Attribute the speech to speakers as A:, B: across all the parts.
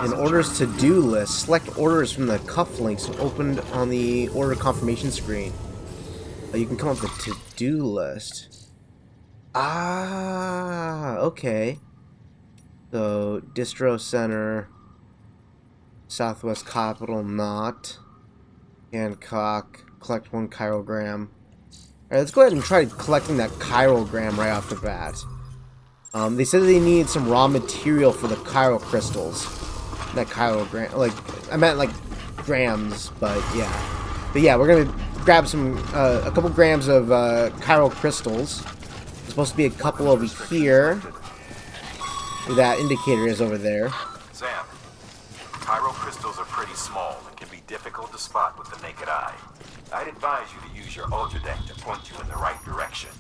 A: In orders to-do list, select orders from the cufflinks opened on the order confirmation screen. You can come up with the to-do list. Ah, okay. So, Distro Center, Southwest Capital, not. Hancock, collect 1 chirogram. Alright, let's go ahead and try collecting that chirogram right off the bat. They said they needed some raw material for the chiro crystals. Not chirogram, like, I meant like grams, but yeah. But yeah, we're gonna grab some, a couple grams of chiro crystals. There's supposed to be a couple over here. Where that indicator is over there.
B: Sam, chiro crystals are pretty small and can be difficult to spot with the naked eye. I'd advise you to use your ultradeck to point you in the right direction.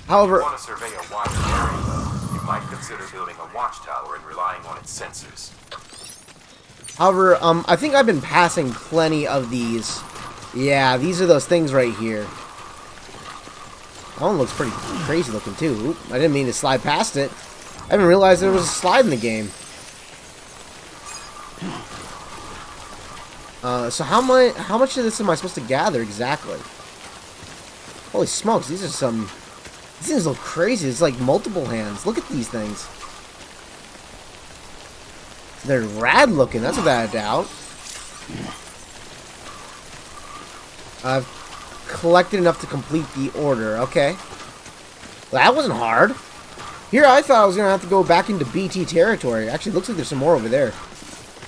A: However,
B: If you want to survey a wider area, though, you might consider building a watchtower and relying on its sensors.
A: However, I think I've been passing plenty of these. Yeah, these are those things right here. That one looks pretty crazy looking too. Oop, I didn't mean to slide past it. I didn't realize there was a slide in the game. So how much of this am I supposed to gather exactly? Holy smokes, these are some... These things look crazy. It's like multiple hands. Look at these things. They're rad looking, that's without a doubt. I've collected enough to complete the order. Okay. Well, that wasn't hard. Here, I thought I was going to have to go back into BT territory. Actually, it looks like there's some more over there.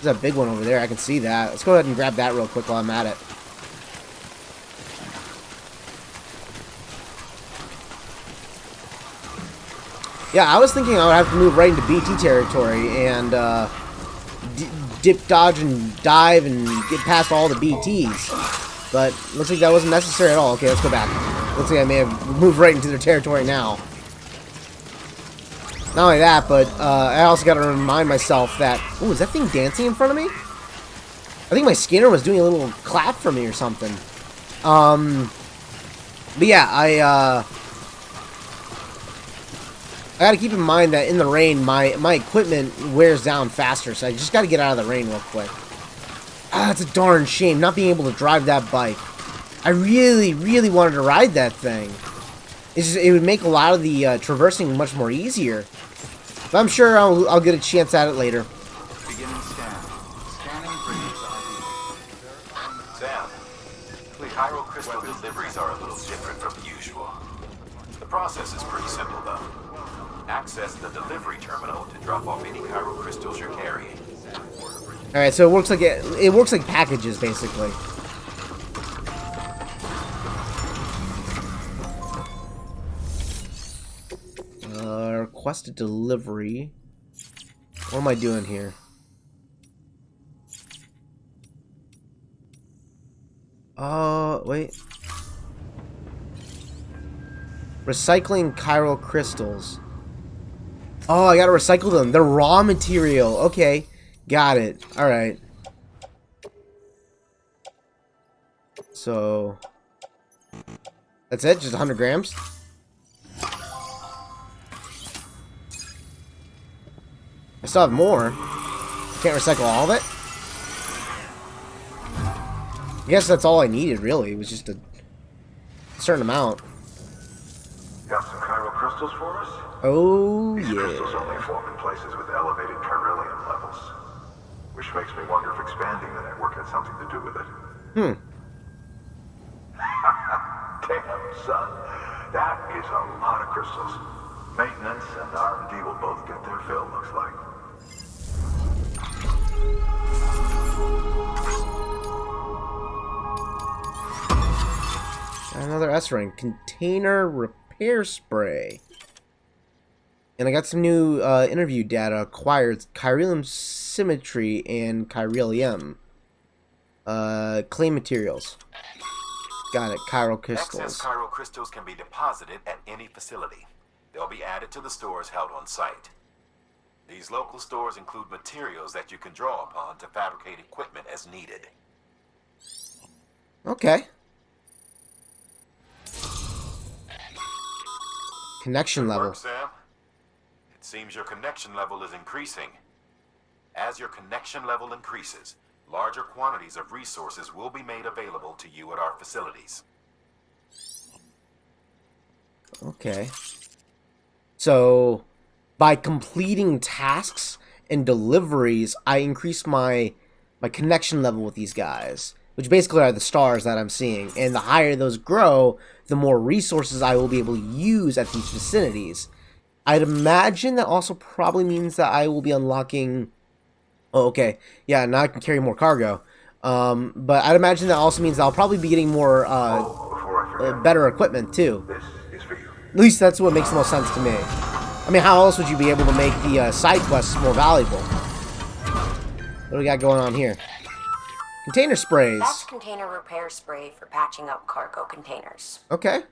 A: There's a big one over there. I can see that. Let's go ahead and grab that real quick while I'm at it. Yeah, I was thinking I would have to move right into BT territory and dip, dodge, and dive and get past all the BTs. But looks like that wasn't necessary at all. Okay, let's go back. Looks like I may have moved right into their territory now. Not only that, but I also got to remind myself that... Oh, is that thing dancing in front of me? I think my scanner was doing a little clap for me or something. But yeah, I gotta keep in mind that in the rain, my equipment wears down faster, so I just gotta get out of the rain real quick. Ah, it's a darn shame not being able to drive that bike. I really, really wanted to ride that thing. It's just, it would make a lot of the traversing much more easier. But I'm sure I'll get a chance at it later.
B: Beginning scan. Scanning Sam, the chiral crystal deliveries are a little different from usual. The process is pretty simple, though. Access the delivery terminal to drop off any chiral crystals you're carrying.
A: All right, so it works like it works like packages, basically. Request a delivery. What am I doing here? Wait. Recycling chiral crystals. Oh, I gotta recycle them. They're raw material. Okay. Got it. Alright. So... That's it? Just 100 grams? I still have more. Can't recycle all of it? I guess that's all I needed, really. It was just a certain amount.
C: Got some chiral crystals for us?
A: Oh,
C: These
A: yeah.
C: crystals only form in places with elevated chiralium levels. Which makes me wonder if expanding the network had something to do with it.
A: Hmm.
C: Damn, son. That is a lot of crystals. Maintenance and R&D will both get their fill, looks like.
A: Another S rank. Container repair spray. And I got some new interview data acquired. Chiralium symmetry and chiralium. Clay materials. Got it. Chiral crystals.
B: Excess chiral crystals can be deposited at any facility. They'll be added to the stores held on site. These local stores include materials that you can draw upon to fabricate equipment as needed.
A: Okay. Connection
B: Good
A: level.
B: work, Sam. It seems your connection level is increasing. As your connection level increases, larger quantities of resources will be made available to you at our facilities.
A: Okay. So, by completing tasks and deliveries, I increase my connection level with these guys, which basically are the stars that I'm seeing. And the higher those grow, the more resources I will be able to use at these vicinities. I'd imagine that also probably means that I will be unlocking... Oh, okay. Yeah, now I can carry more cargo. But I'd imagine that also means that I'll probably be getting more,
C: Before I forget,
A: better equipment, too.
C: this is for you.
A: At least that's what makes the most sense to me. I mean, how else would you be able to make the side quests more valuable? What do we got going on here? Container sprays.
D: That's container repair spray for patching up cargo containers.
A: Okay.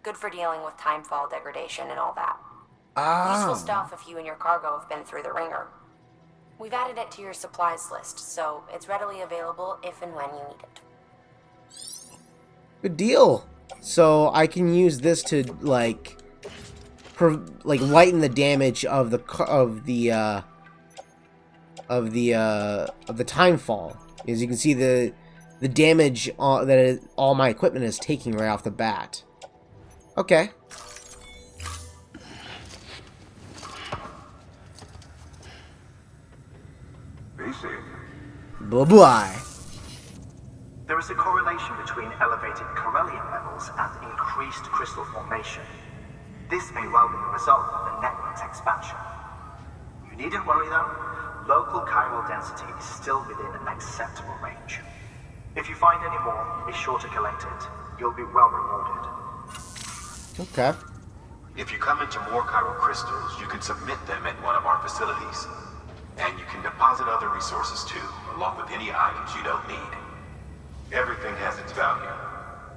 D: Good for dealing with timefall degradation and all that.
A: Ah.
D: Useful stuff if you and your cargo have been through the ringer. We've added it to your supplies list, so it's readily available if and when you need it.
A: Good deal. So I can use this to like lighten the damage of the timefall. As you can see, the damage that all my equipment is taking right off the bat. Okay.
C: BC.
A: Bye-bye.
E: There is a correlation between elevated Corellium levels and increased crystal formation. This may well be the result of the network's expansion. You needn't worry though, local chiral density is still within an acceptable range. If you find any more, be sure to collect it. You'll be well rewarded.
A: Okay.
B: If you come into more chiral crystals, you can submit them at one of our facilities. And you can deposit other resources too, along with any items you don't need. Everything has its value.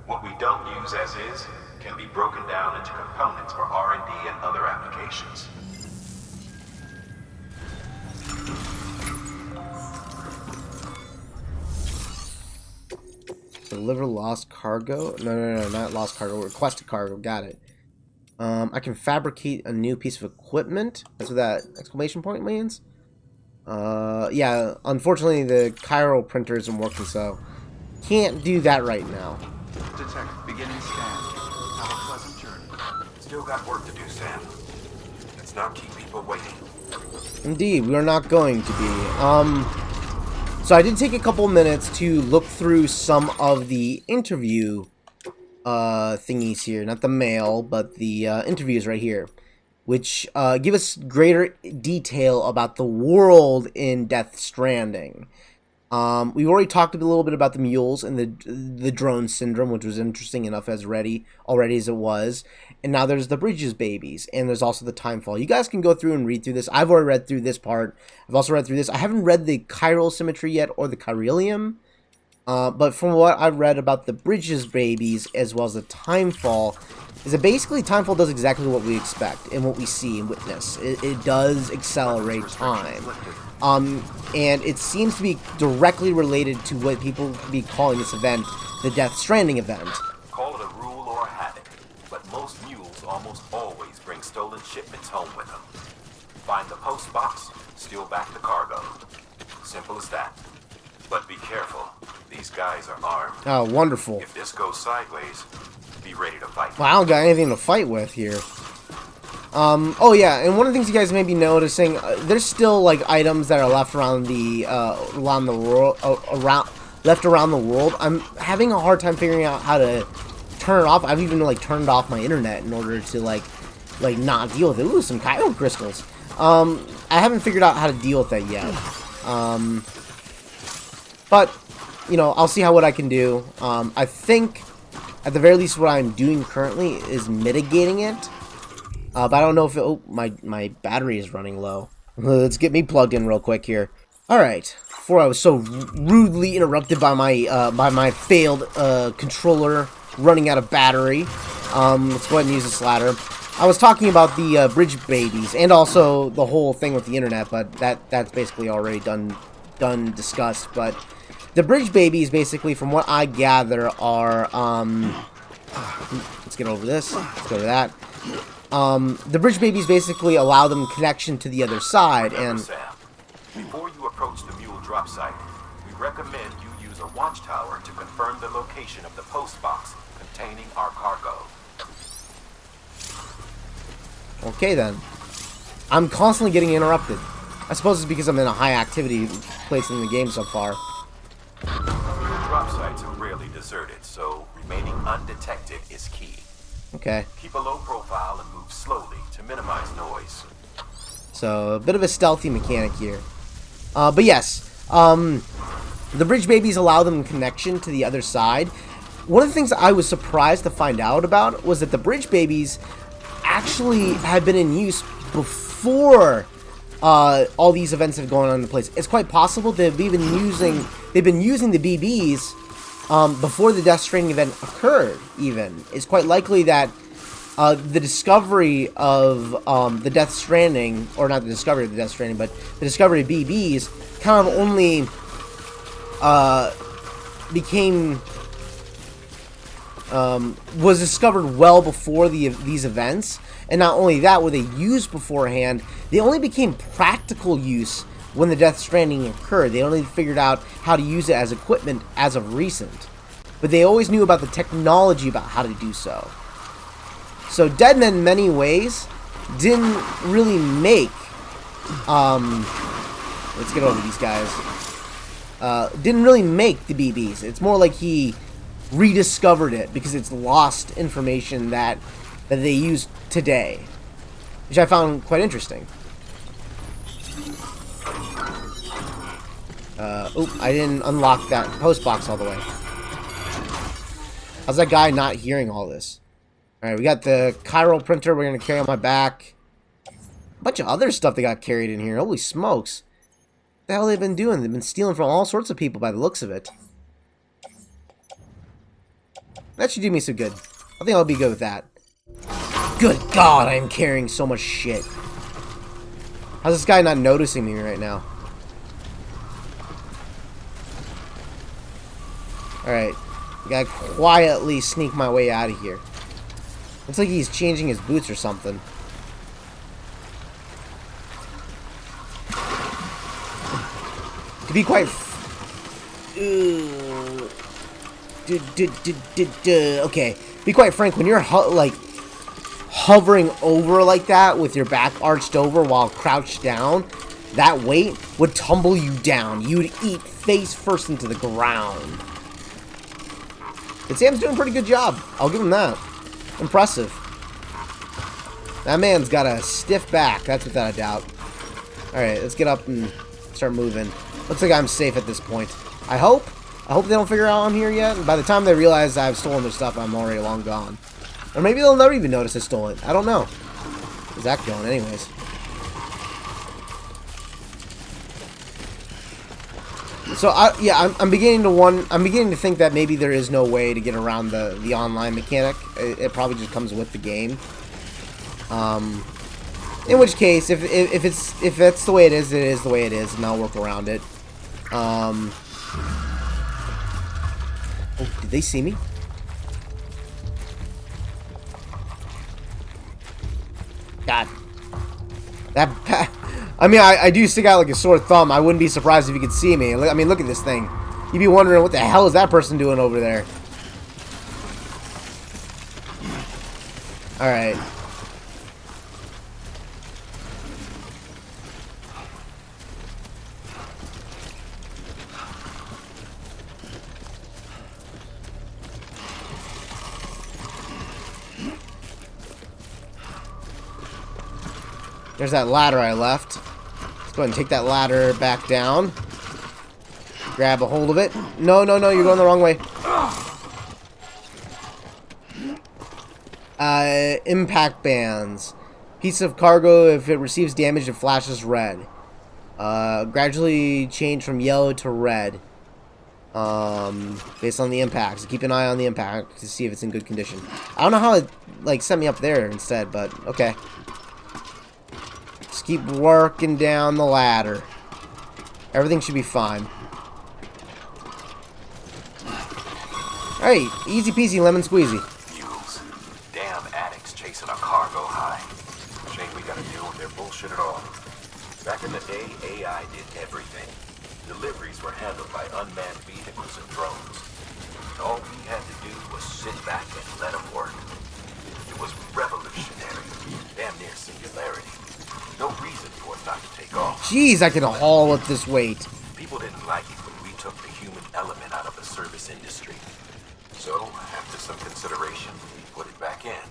B: What we don't use as is can be broken down into components for R&D and other applications.
A: Deliver lost cargo? No, not lost cargo. Requested cargo. Got it. I can fabricate a new piece of equipment. That's what that exclamation point means. Yeah, unfortunately the chiral printer isn't working, so can't do that right now.
F: Detect. Beginning scan. Have a pleasant journey.
B: Still got work to do, Sam. Let's not keep people waiting.
A: Indeed, we are not going to be. So I did take a couple minutes to look through some of the interview thingies here. Not the mail, but the interviews right here, which give us greater detail about the world in Death Stranding. We've already talked a little bit about the mules and the drone syndrome, which was interesting enough already as it was. And now there's the bridges babies, and there's also the timefall. You guys can go through and read through this. I've already read through this part. I've also read through this. I haven't read the chiral symmetry yet or the chiralium. But from what I've read about the bridges babies as well as the timefall, is that basically timefall does exactly what we expect and what we see and witness. It does accelerate time. And it seems to be directly related to what people be calling this event the Death Stranding event.
B: Call it a rule or a habit, but most mules almost always bring stolen shipments home with them. Find the post box, steal back the cargo. Simple as that. But be careful. These guys are armed.
A: Oh, wonderful.
B: If this goes sideways, be ready to fight.
A: Well, I don't got anything to fight with here. Oh yeah, and one of the things you guys may be noticing, there's still like items that are left around the world, left around the world. I'm having a hard time figuring out how to turn it off. I've even like turned off my internet in order to like not deal with it. Ooh, some chiral crystals. I haven't figured out how to deal with that yet. But you know, I'll see what I can do. I think at the very least what I'm doing currently is mitigating it. But I don't know if it, oh, my battery is running low. Let's get me plugged in real quick here. Alright, before I was so rudely interrupted by my failed controller running out of battery, let's go ahead and use this ladder. I was talking about the bridge babies and also the whole thing with the internet, but that's basically already discussed. But the bridge babies, basically, from what I gather, are let's get over this. Let's go to that. The bridge babies basically allow them connection to the other side, and
B: Sam, Before you approach the mule drop site, we recommend you use a watchtower to confirm the location of the post box containing our cargo.
A: Okay then. I'm constantly getting interrupted. I suppose it's because I'm in a high activity place in the game so far.
B: Mule drop sites are rarely deserted, so remaining undetected is key.
A: Okay.
B: Keep a low profile and move slowly to minimize noise.
A: So, a bit of a stealthy mechanic here. But yes, the bridge babies allow them connection to the other side. One of the things I was surprised to find out about was that the bridge babies actually had been in use before all these events have gone on in the place. It's quite possible they've been using the BBs before the Death Stranding event occurred. Even it's quite likely that the discovery of the Death Stranding, or not the discovery of the Death Stranding, but the discovery of BBs kind of only was discovered well before these events. And not only that, were they used beforehand, they only became practical use when the Death Stranding occurred. They only figured out how to use it as equipment as of recent. But they always knew about the technology about how to do so. So Deadman, in many ways, didn't really make... let's get over these guys. Didn't really make the BBs. It's more like he rediscovered it because it's lost information that they use today, which I found quite interesting. I didn't unlock that post box all the way. How's that guy not hearing all this? Alright, we got the chiral printer we're going to carry on my back. A bunch of other stuff they got carried in here. Holy smokes. What the hell have they been doing? They've been stealing from all sorts of people by the looks of it. That should do me some good. I think I'll be good with that. Good God, I am carrying so much shit. How's this guy not noticing me right now? Alright. I gotta quietly sneak my way out of here. Looks like he's changing his boots or something. To be quite... Okay. Be quite frank, when you're hovering over like that with your back arched over while crouched down, that weight would tumble you down. You would eat face first into the ground. But Sam's doing a pretty good job. I'll give him that. Impressive. That man's got a stiff back, that's without a doubt. Alright, let's get up and start moving. Looks like I'm safe at this point. I hope they don't figure out I'm here yet. And by the time they realize I've stolen their stuff, I'm already long gone. Or maybe they'll never even notice I stole it. I don't know. Where's that going anyways? So I'm beginning to think that maybe there is no way to get around the online mechanic. It probably just comes with the game. In which case, if that's the way it is the way it is, and I'll work around it. Oh, did they see me? God. I mean, I do stick out like a sore thumb. I wouldn't be surprised if you could see me. I mean, look at this thing. You'd be wondering, what the hell is that person doing over there? Alright. There's that ladder I left. Let's go ahead and take that ladder back down. Grab a hold of it. No, no, no, you're going the wrong way. Impact bands. Piece of cargo, if it receives damage, it flashes red. Gradually change from yellow to red. Based on the impact. So keep an eye on the impact to see if it's in good condition. I don't know how it, like, set me up there instead, but okay. Just keep working down the ladder. Everything should be fine. Alright, easy peasy lemon squeezy.
B: Mules. Damn addicts chasing a cargo high. Shame we gotta deal with their bullshit at all. Back in the day, AI did everything. Deliveries were handled by unmanned vehicles and drones. All we had to do was sit back and let them work. It was revolutionary, damn near singularity. No reason for it not to take off.
A: Jeez, I can haul with this weight.
B: People didn't like it when we took the human element out of the service industry. So, after some consideration, we put it back in.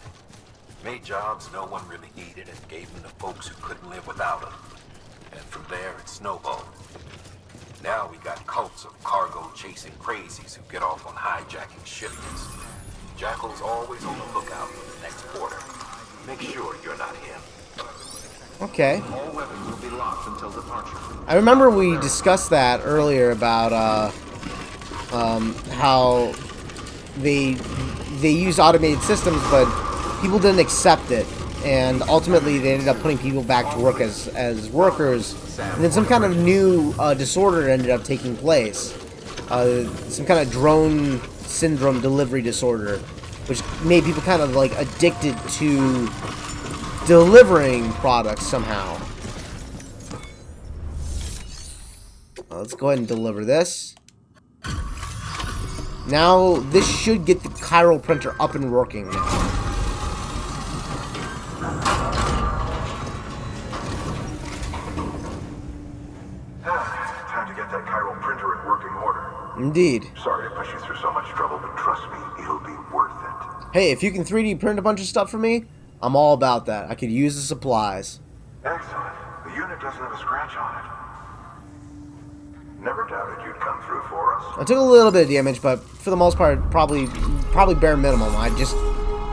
B: Made jobs no one really needed and gave them to folks who couldn't live without them. And from there, it snowballed. Now we got cults of cargo-chasing crazies who get off on hijacking shipments. Jackal's always on the lookout for the next porter. Make sure you're not him.
A: Okay.
F: All weapons will be locked until departure.
A: I remember we discussed that earlier about how they used automated systems, but people didn't accept it, and ultimately they ended up putting people back to work as workers, and then some kind of new disorder ended up taking place, some kind of drone syndrome delivery disorder, which made people kind of like addicted to delivering products somehow. Let's go ahead and deliver this. Now this should get the chiral printer up and working now.
C: Time to get that chiral printer in working order.
A: Indeed.
C: Sorry to push you through so much trouble, but trust me, it'll be worth it.
A: Hey, if you can 3D print a bunch of stuff for me, I'm all about that. I could use the supplies.
C: Excellent. The unit doesn't have a scratch on it. Never doubted you'd come through for us.
A: I took a little bit of damage, but for the most part, probably bare minimum. I just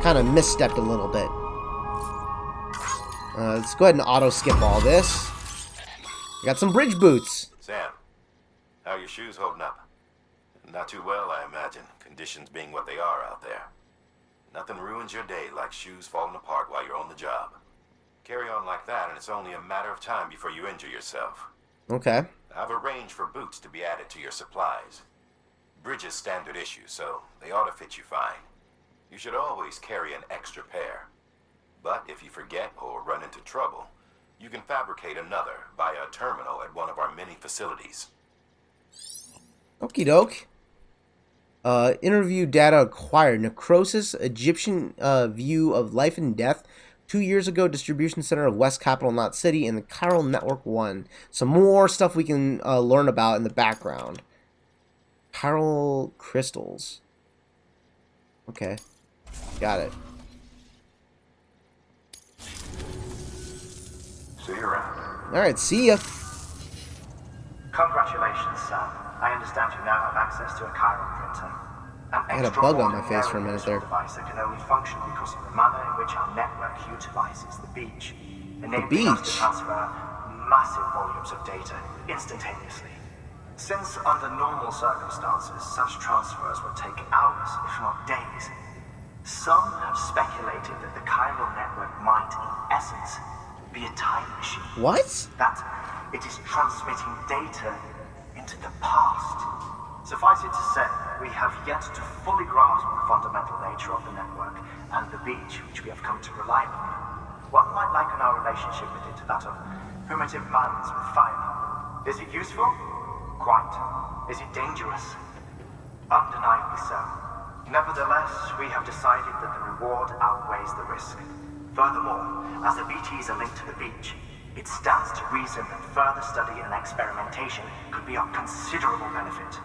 A: kind of misstepped a little bit. Let's go ahead and auto skip all this. Got some bridge boots.
B: Sam, how are your shoes holding up? Not too well, I imagine, conditions being what they are out there. Nothing ruins your day like shoes falling apart while you're on the job. Carry on like that, and it's only a matter of time before you injure yourself.
A: Okay.
B: I've arranged for boots to be added to your supplies. Bridge is standard issue, so they ought to fit you fine. You should always carry an extra pair. But if you forget or run into trouble, you can fabricate another via a terminal at one of our many facilities.
A: Okie doke. Interview data acquired. Necrosis, Egyptian view of life and death. 2 years ago, distribution center of West Capital Knot City and the Chiral Network 1. Some more stuff we can learn about in the background. Chiral crystals. Okay. Got it.
C: See you around.
A: Alright, see ya.
E: Congratulations, Sam. I understand you now have access to a chiral printer.
A: I had a bug on my face for a minute there.
E: Device that can only function because of the manner in which our network utilizes the beach, enabling us to
A: beach?
E: transfer massive volumes of data instantaneously. Since under normal circumstances, such transfers would take hours, if not days, some have speculated that the chiral network might, in essence, be a time machine.
A: What?
E: That it is transmitting data into the past. Suffice it to say, we have yet to fully grasp the fundamental nature of the network and the beach which we have come to rely on. One might liken our relationship with it to that of primitive man's with fire. Is it useful? Quite. Is it dangerous? Undeniably so. Nevertheless, we have decided that the reward outweighs the risk. Furthermore, as the BTs are linked to the beach, it stands to reason that further study and experimentation could be of considerable benefit.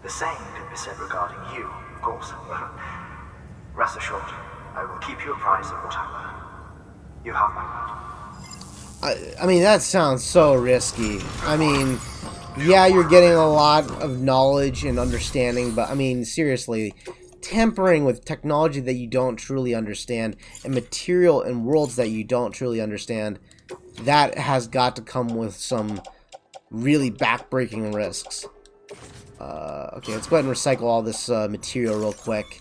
E: The same can be said regarding you, of course. Rest assured, I will keep you apprised of what I learn. You have my word.
A: I mean, that sounds so risky. I mean, yeah, you're getting a lot of knowledge and understanding, but I mean, seriously, tampering with technology that you don't truly understand and material and worlds that you don't truly understand, that has got to come with some really backbreaking risks. Okay, let's go ahead and recycle all this material real quick.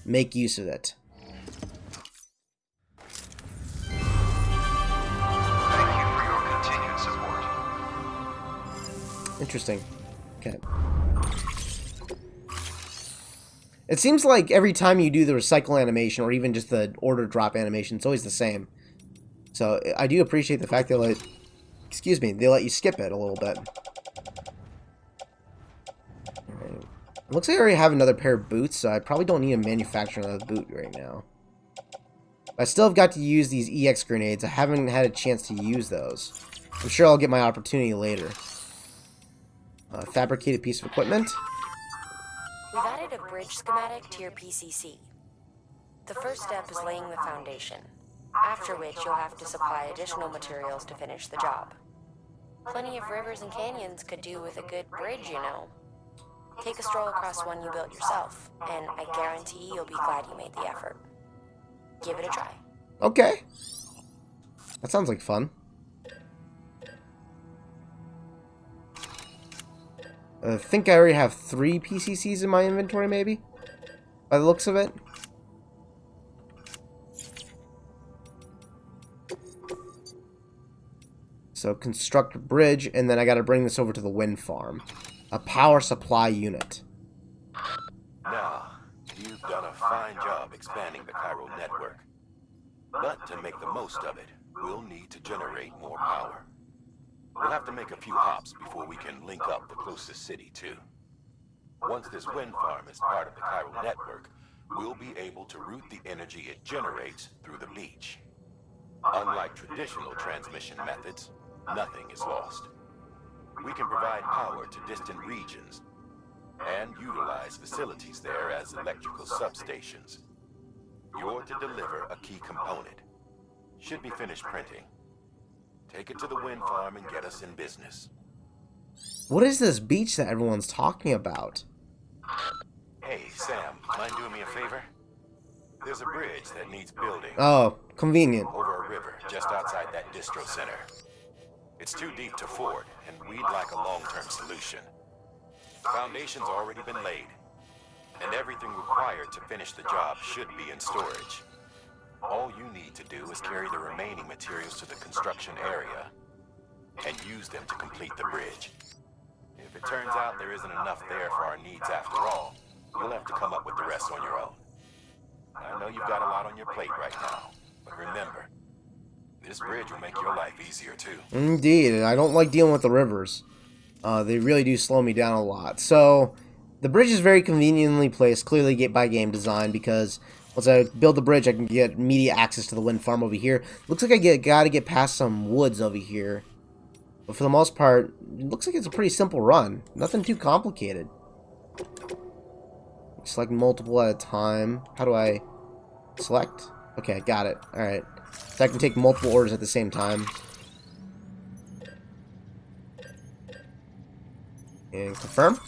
A: Make use of it.
F: Thank you for your continued support.
A: Interesting. Okay. It seems like every time you do the recycle animation, or even just the order drop animation, it's always the same. So I do appreciate the fact that excuse me, they let you skip it a little bit. Alright. It looks like I already have another pair of boots, so I probably don't need to manufacture another boot right now. I still have got to use these EX grenades. I haven't had a chance to use those. I'm sure I'll get my opportunity later. Fabricated piece of equipment.
D: We've added a bridge schematic to your PCC. The first step is laying the foundation, after which you'll have to supply additional materials to finish the job. Plenty of rivers and canyons could do with a good bridge, you know. Take a stroll across one you built yourself, and I guarantee you'll be glad you made the effort. Give it a try.
A: Okay. That sounds like fun. I think I already have 3 PCCs in my inventory, maybe? By the looks of it. So, construct a bridge, and then I gotta bring this over to the wind farm. A power supply unit.
B: Now, you've done a fine job expanding the chiral network. But to make the most of it, we'll need to generate more power. We'll have to make a few hops before we can link up the closest city, too. Once this wind farm is part of the chiral network, we'll be able to route the energy it generates through the beach. Unlike traditional transmission methods, nothing is lost. We can provide power to distant regions and utilize facilities there as electrical substations. You're to deliver a key component. Should be finished printing. Take it to the wind farm and get us in business.
A: What is this beach that everyone's talking about?
B: Hey, Sam, mind doing me a favor? There's a bridge that needs building.
A: Oh, convenient.
B: Over a river, just outside that distro center. It's too deep to ford, and we'd like a long-term solution. The foundation's already been laid, and everything required to finish the job should be in storage. All you need to do is carry the remaining materials to the construction area and use them to complete the bridge. If it turns out there isn't enough there for our needs after all, you'll have to come up with the rest on your own. I know you've got a lot on your plate right now, but remember, this bridge will make your life easier too.
A: Indeed, I don't like dealing with the rivers. They really do slow me down a lot. So, the bridge is very conveniently placed, clearly by game design, because once I build the bridge, I can get immediate access to the wind farm over here. Looks like I gotta get past some woods over here. But for the most part, it looks like it's a pretty simple run. Nothing too complicated. Select multiple at a time. How do I select? Okay, got it. Alright. So I can take multiple orders at the same time. And confirm.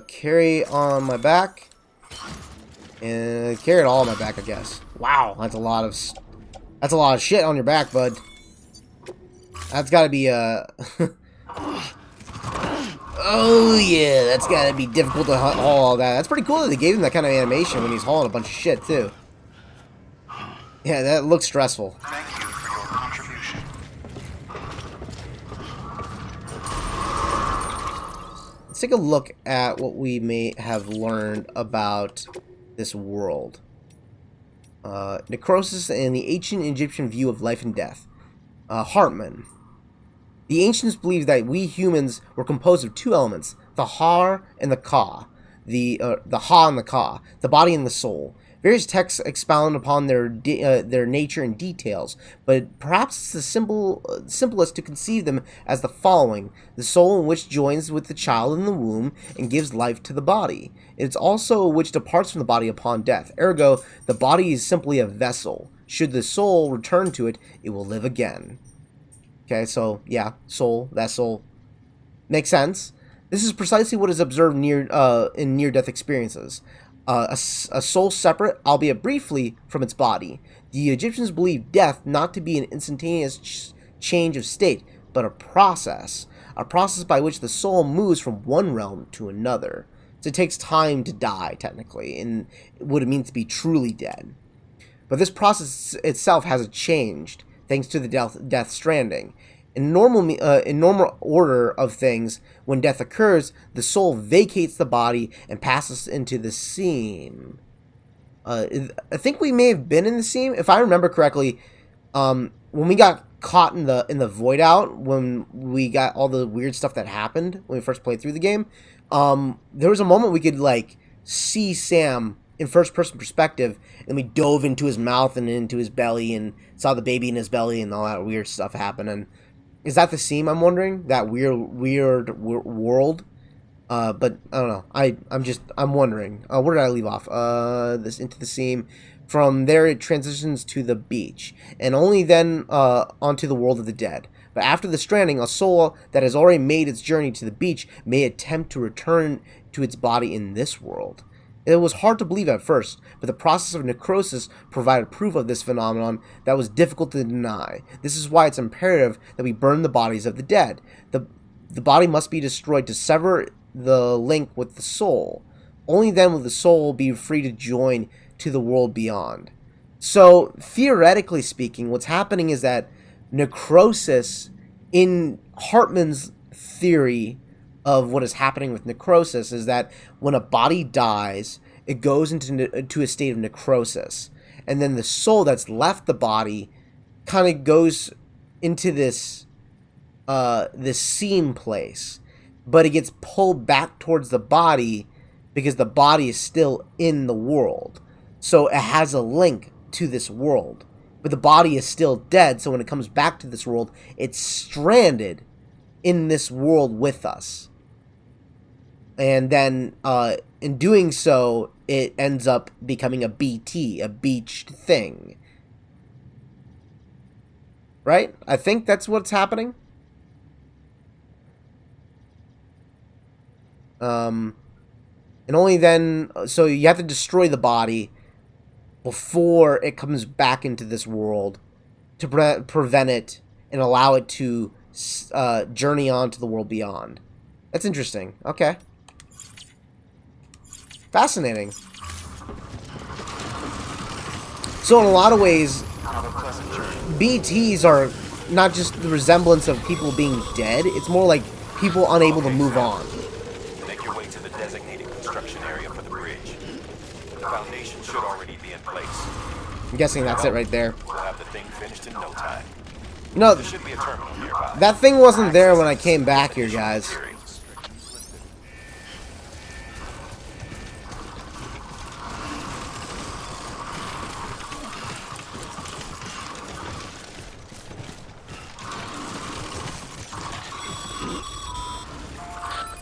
A: Carry on my back. And carry it all on my back, I guess. Wow, that's a lot of shit on your back, bud. That's gotta be oh yeah, that's gotta be difficult to haul all that. That's pretty cool that they gave him that kind of animation when he's hauling a bunch of shit too. Yeah, that looks stressful.
F: Thank you for your contribution.
A: Let's take a look at what we may have learned about this world. Necrosis and the ancient Egyptian view of life and death. Hartman. The ancients believed that we humans were composed of 2 elements, the Har and the Ka. The Ha and the Ka, the body and the soul. Various texts expound upon their nature and details, but perhaps it's the simplest to conceive them as the following: the soul in which joins with the child in the womb and gives life to the body. It's also which departs from the body upon death. Ergo, the body is simply a vessel. Should the soul return to it, it will live again. Okay, so yeah, soul, vessel, makes sense. This is precisely what is observed in near-death experiences. A soul separate, albeit briefly, from its body. The Egyptians believed death not to be an instantaneous change of state, but a process by which the soul moves from one realm to another. So it takes time to die, technically, and what it means to be truly dead. But this process itself hasn't changed, thanks to the Death Stranding. In normal order of things, when death occurs, the soul vacates the body and passes into the seam. I think we may have been in the seam. If I remember correctly, when we got caught in the void out when we got all the weird stuff that happened when we first played through the game. There was a moment we could like see Sam in first person perspective, and we dove into his mouth and into his belly and saw the baby in his belly and all that weird stuff happen. And is that the seam? I'm wondering, that weird world. But I don't know. I'm wondering. Where did I leave off? This into the seam. From there, it transitions to the beach, and only then onto the world of the dead. But after the stranding, a soul that has already made its journey to the beach may attempt to return to its body in this world. It was hard to believe at first, but the process of necrosis provided proof of this phenomenon that was difficult to deny. This is why it's imperative that we burn the bodies of the dead. The body must be destroyed to sever the link with the soul. Only then will the soul be free to join to the world beyond. So, theoretically speaking, what's happening is that necrosis, in Hartman's theory of what is happening with necrosis, is that when a body dies, it goes into a state of necrosis. And then the soul that's left the body kind of goes into this seam place. But it gets pulled back towards the body because the body is still in the world. So it has a link to this world. But the body is still dead, so when it comes back to this world, it's stranded in this world with us. And then, in doing so, it ends up becoming a BT, a beached thing. Right? I think that's what's happening. And only then, so you have to destroy the body before it comes back into this world to prevent it and allow it to journey on to the world beyond. That's interesting. Okay. Fascinating. So in a lot of ways, BTs are not just the resemblance of people being dead, it's more like people unable to move on.
B: Make your way to the designated construction area for the bridge. The foundation should already be in place.
A: I'm guessing that's it right there.
B: We'll have the thing finished in no time.
A: No,
B: There should be a terminal nearby.
A: that thing wasn't there when I came back here, guys.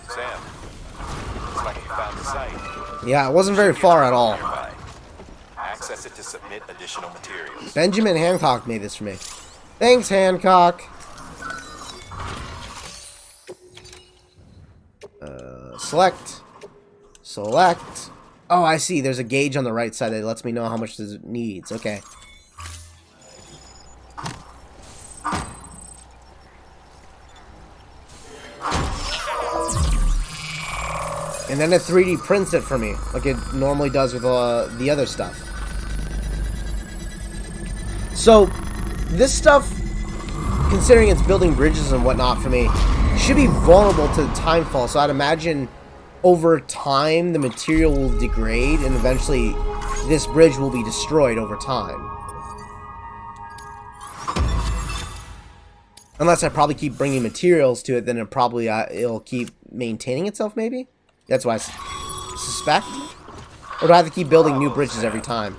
B: Sam, looks like you found the site.
A: Yeah, it wasn't very far at all.
B: Nearby. Access it to submit additional materials.
A: Benjamin Hancock made this for me. Thanks, Hancock. Select. Select. Oh, I see. There's a gauge on the right side that lets me know how much this needs. Okay. And then it 3D prints it for me, like it normally does with the other stuff. So, this stuff, considering it's building bridges and whatnot for me, should be vulnerable to the timefall. So I'd imagine over time the material will degrade and eventually this bridge will be destroyed over time. Unless I probably keep bringing materials to it, then it'll keep maintaining itself, maybe? That's what I suspect. Or do I have to keep building new bridges every time?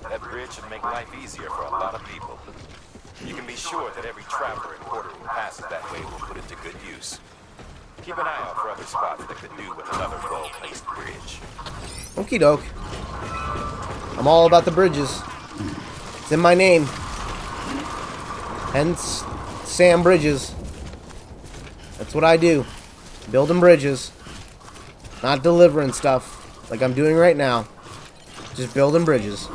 B: That bridge should make life easier for a lot of people. You can be sure that every traveler and porter who passes that way will put it to good use. Keep an eye out for other spots that could do with another well-placed bridge.
A: Okie doke. I'm all about the bridges. It's in my name. Hence, Sam Bridges. That's what I do. Building bridges. Not delivering stuff like I'm doing right now. Just building bridges.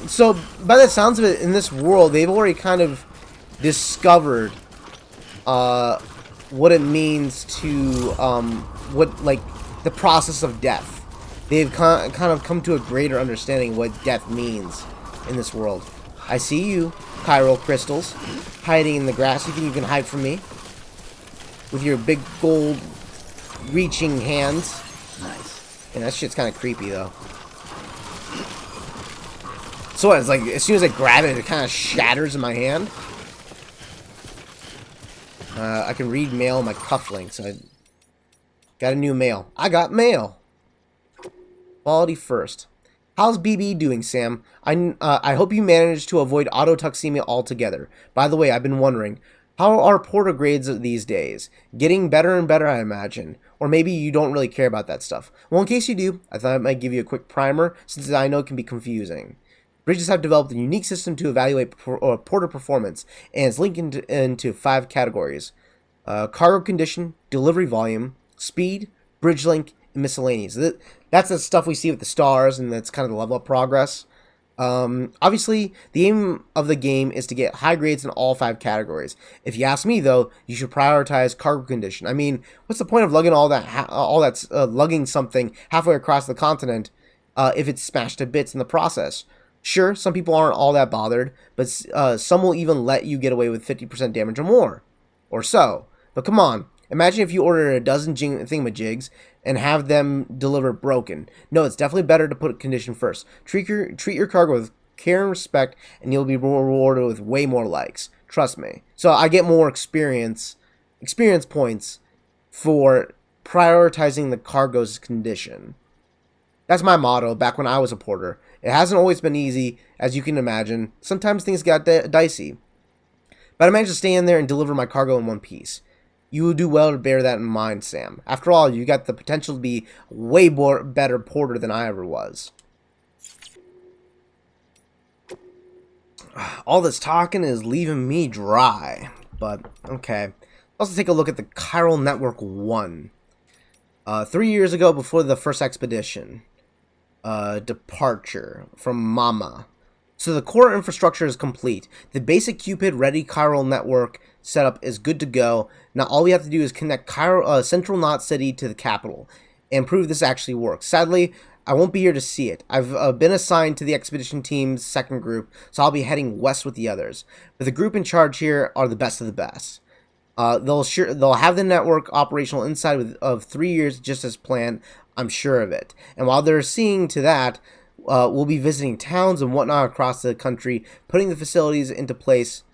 A: So, by the sounds of it, in this world, they've already kind of discovered what it means to, the process of death. They've kind of come to a greater understanding of what death means in this world. I see you, chiral crystals, hiding in the grass. You think you can hide from me? With your big gold reaching hands.
F: Nice.
A: Yeah, that shit's kind of creepy, though. So what, it's like, as soon as I grab it, it kind of shatters in my hand. I can read mail in my cufflinks. I got a new mail. I got mail. Quality first. How's BB doing, Sam? I hope you managed to avoid autotoxemia altogether. By the way, I've been wondering, how are porter grades these days? Getting better and better, I imagine. Or maybe you don't really care about that stuff. Well, in case you do, I thought I might give you a quick primer, since I know it can be confusing. Bridges have developed a unique system to evaluate porter performance, and it's linked into 5 categories. Cargo condition, delivery volume, speed, bridge length, and miscellaneous. That's the stuff we see with the stars, and that's kind of the level of progress. Obviously, the aim of the game is to get high grades in all 5 categories. If you ask me, though, you should prioritize cargo condition. I mean, what's the point of lugging lugging something halfway across the continent if it's smashed to bits in the process? Sure, some people aren't all that bothered, but some will even let you get away with 50% damage or more, or so. But come on, imagine if you ordered a dozen thingamajigs and have them delivered broken. No, it's definitely better to put condition first. Treat your cargo with care and respect, and you'll be rewarded with way more likes. Trust me. So I get more experience points for prioritizing the cargo's condition. That's my motto back when I was a porter. It hasn't always been easy, as you can imagine. Sometimes things got dicey. But I managed to stay in there and deliver my cargo in one piece. You will do well to bear that in mind, Sam. After all, you got the potential to be way better porter than I ever was. All this talking is leaving me dry. But, okay. Let's take a look at the Chiral Network 1. 3 years ago, before the first expedition. Departure from Mama. So the core infrastructure is complete. The basic Cupid-ready chiral network setup is good to go. Now all we have to do is connect Central Knot City to the capital and prove this actually works. Sadly, I won't be here to see it. I've been assigned to the expedition team's second group, so I'll be heading west with the others. But the group in charge here are the best of the best. They'll have the network operational inside of 3 years, just as planned. I'm sure of it. And while they're seeing to that, we'll be visiting towns and whatnot across the country, putting the facilities into place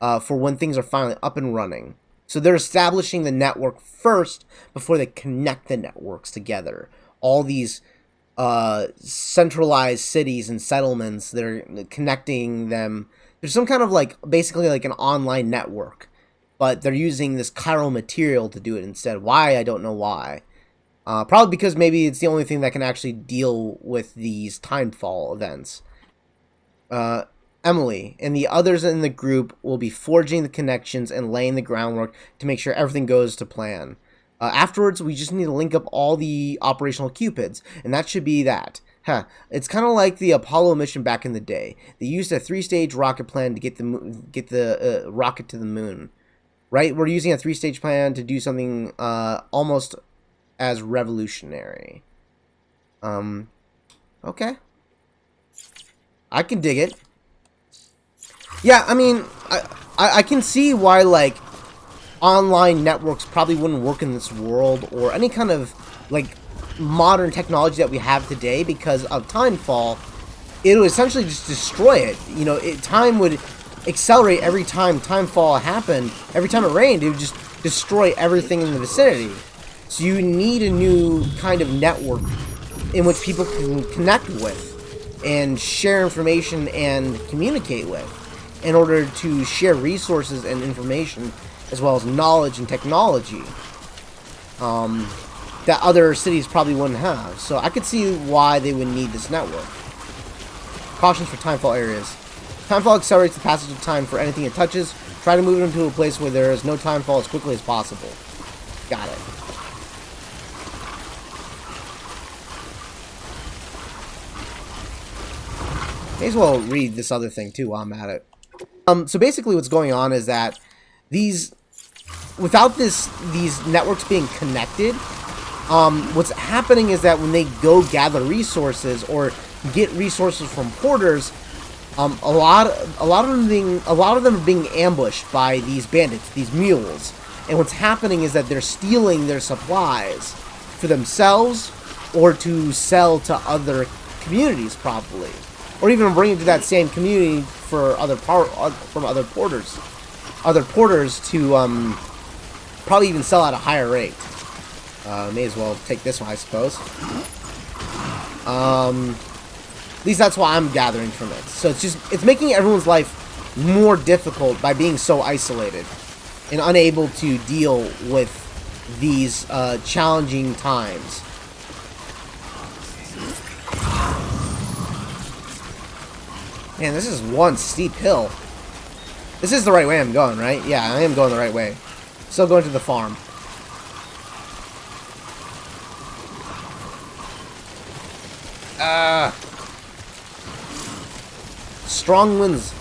A: for when things are finally up and running. So they're establishing the network first before they connect the networks together. All these centralized cities and settlements, they're connecting them. There's some kind of basically like an online network, but they're using this chiral material to do it instead. Why? I don't know why. Probably because maybe it's the only thing that can actually deal with these timefall events. Emily and the others in the group will be forging the connections and laying the groundwork to make sure everything goes to plan. Afterwards, we just need to link up all the operational Cupids, and that should be that. It's kind of like the Apollo mission back in the day. They used a 3-stage rocket plan to get the rocket to the moon. Right? We're using a 3-stage plan to do something almost as revolutionary. Okay. I can dig it. Yeah, I mean, I can see why, online networks probably wouldn't work in this world, or any kind of, modern technology that we have today, because of timefall. It would essentially just destroy it. You know, time would accelerate every time timefall happened. Every time it rained, it would just destroy everything in the vicinity. So you need a new kind of network in which people can connect with and share information and communicate with in order to share resources and information as well as knowledge and technology that other cities probably wouldn't have. So I could see why they would need this network. Cautions for timefall areas. Timefall accelerates the passage of time for anything it touches. Try to move it into a place where there is no timefall as quickly as possible. Got it. May as well read this other thing too while I'm at it. So basically what's going on is that without these networks being connected, what's happening is that when they go gather resources or get resources from porters, a lot of them are being ambushed by these bandits, these mules. And what's happening is that they're stealing their supplies for themselves or to sell to other communities, probably. or even bring it to that same community for from other porters to probably even sell at a higher rate. May as well take this one, I suppose. At least that's what I'm gathering from it. So it's making everyone's life more difficult by being so isolated and unable to deal with these challenging times. Man, this is one steep hill. This is the right way I'm going, right? Yeah, I am going the right way. Still going to the farm. Strong winds.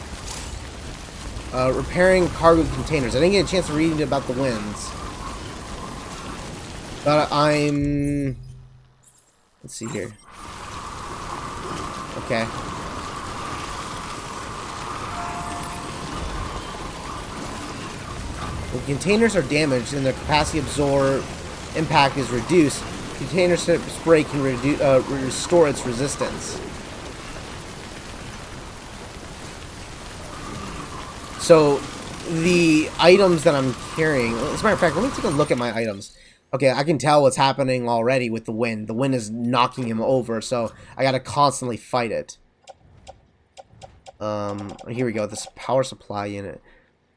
A: Repairing cargo containers. I didn't get a chance to read about the winds. But I'm... Let's see here. Okay. When containers are damaged and their capacity to absorb impact is reduced, container spray can restore its resistance. So, the items that I'm carrying... As a matter of fact, let me take a look at my items. Okay, I can tell what's happening already with the wind. The wind is knocking him over, so I gotta constantly fight it. Here we go, this power supply unit.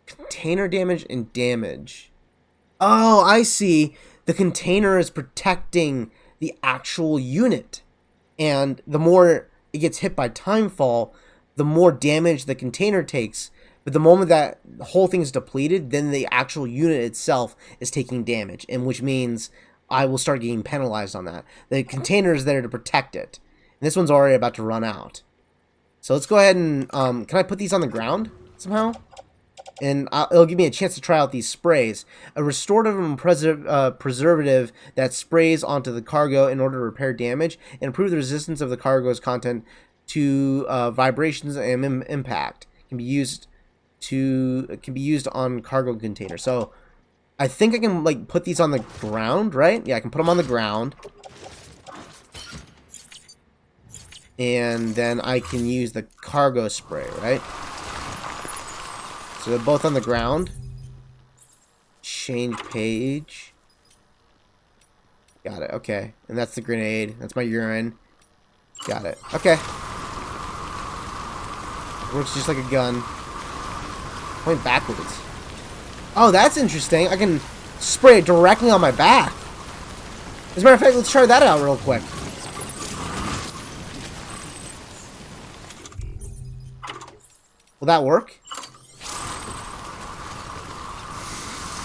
A: Container damage and damage. Oh, I see. The container is protecting the actual unit. And the more it gets hit by timefall, the more damage the container takes. But the moment that the whole thing is depleted, then the actual unit itself is taking damage. And which means I will start getting penalized on that. The container is there to protect it. And this one's already about to run out. So let's go ahead and... can I put these on the ground somehow? And it'll give me a chance to try out these sprays. A restorative and preservative that sprays onto the cargo in order to repair damage and improve the resistance of the cargo's content to vibrations and impact. Can be used on cargo containers. So I think I can like put these on the ground, right? Yeah, I can put them on the ground. And then I can use the cargo spray, right? So they're both on the ground. Change page. Got it, okay. And that's the grenade. That's my urine. Got it. Okay. Works just like a gun. Point backwards. Oh, that's interesting. I can spray it directly on my back. As a matter of fact, let's try that out real quick. Will that work?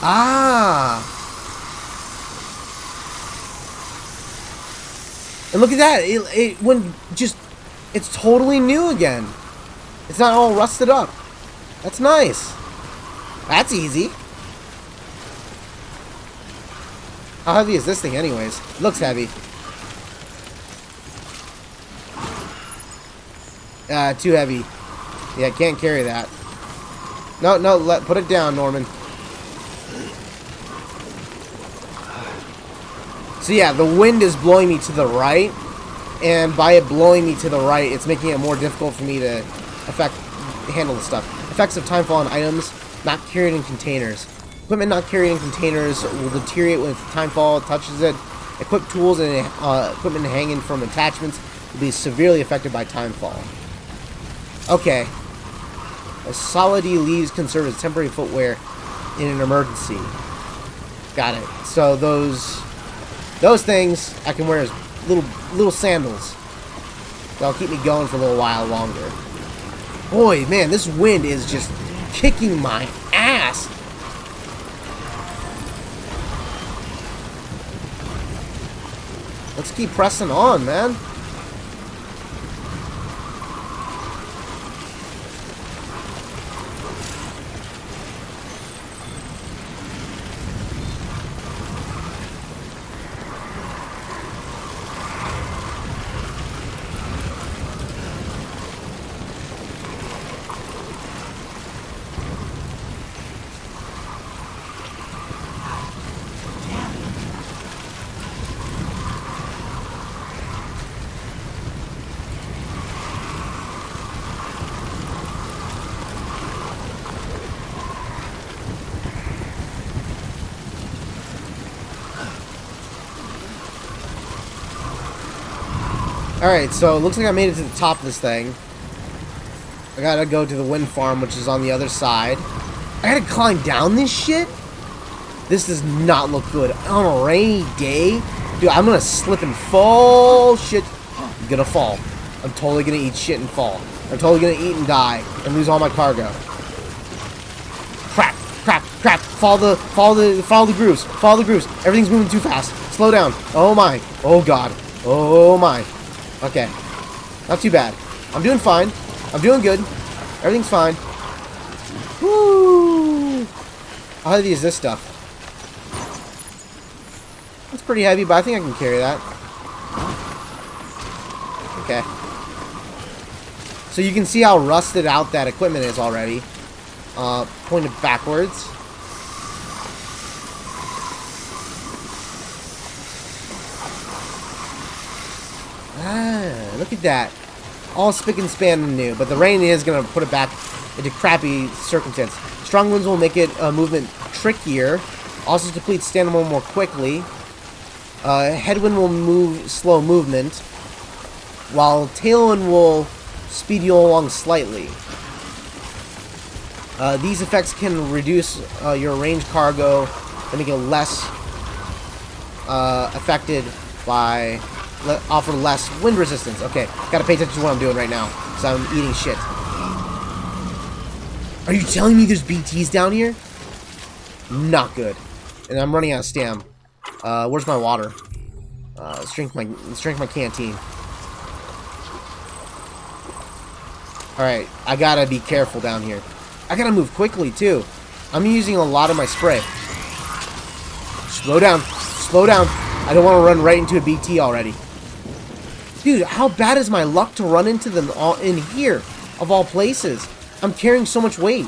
A: Ah! And look at that! It went just... It's totally new again. It's not all rusted up. That's nice. That's easy. How heavy is this thing anyways? It looks heavy. Too heavy. Yeah, can't carry that. No, put it down, Norman. So yeah, the wind is blowing me to the right, and by it blowing me to the right, it's making it more difficult for me to handle the stuff. Effects of timefall on items not carried in containers. Equipment not carried in containers will deteriorate when timefall touches it. Equipped tools and equipment hanging from attachments will be severely affected by timefall. Okay. A solidity leaves can serve as temporary footwear in an emergency. Got it. So those things I can wear as little sandals. That'll keep me going for a little while longer. Boy, man, this wind is just kicking my ass. Let's keep pressing on, man. Alright, so it looks like I made it to the top of this thing. I gotta go to the wind farm, which is on the other side. I gotta climb down this shit? This does not look good. On a rainy day? Dude, I'm gonna slip and fall. Shit. I'm gonna fall. I'm totally gonna eat shit and fall. I'm totally gonna eat and die and lose all my cargo. Crap, crap, crap. Follow the grooves. Follow the grooves. Everything's moving too fast. Slow down. Oh my. Oh god. Oh my. Okay. Not too bad. I'm doing fine. I'm doing good. Everything's fine. Woo! How heavy is this stuff? It's pretty heavy, but I think I can carry that. Okay. So you can see how rusted out that equipment is already. Pointed backwards. Ah, look at that. All spick and span and new, but the rain is going to put it back into crappy circumstance. Strong winds will make it movement trickier. Also deplete stamina more quickly. Headwind will slow movement, while tailwind will speed you along slightly. These effects can reduce your range cargo and make it less affected by offer less wind resistance. Okay, gotta pay attention to what I'm doing right now, because I'm eating shit. Are you telling me there's BTs down here? Not good. And I'm running out of stam. Where's my water? Let's drink my canteen. Alright, I gotta be careful down here. I gotta move quickly too. I'm using a lot of my spray. Slow down. Slow down. I don't want to run right into a BT already. Dude, how bad is my luck to run into them all in here, of all places? I'm carrying so much weight.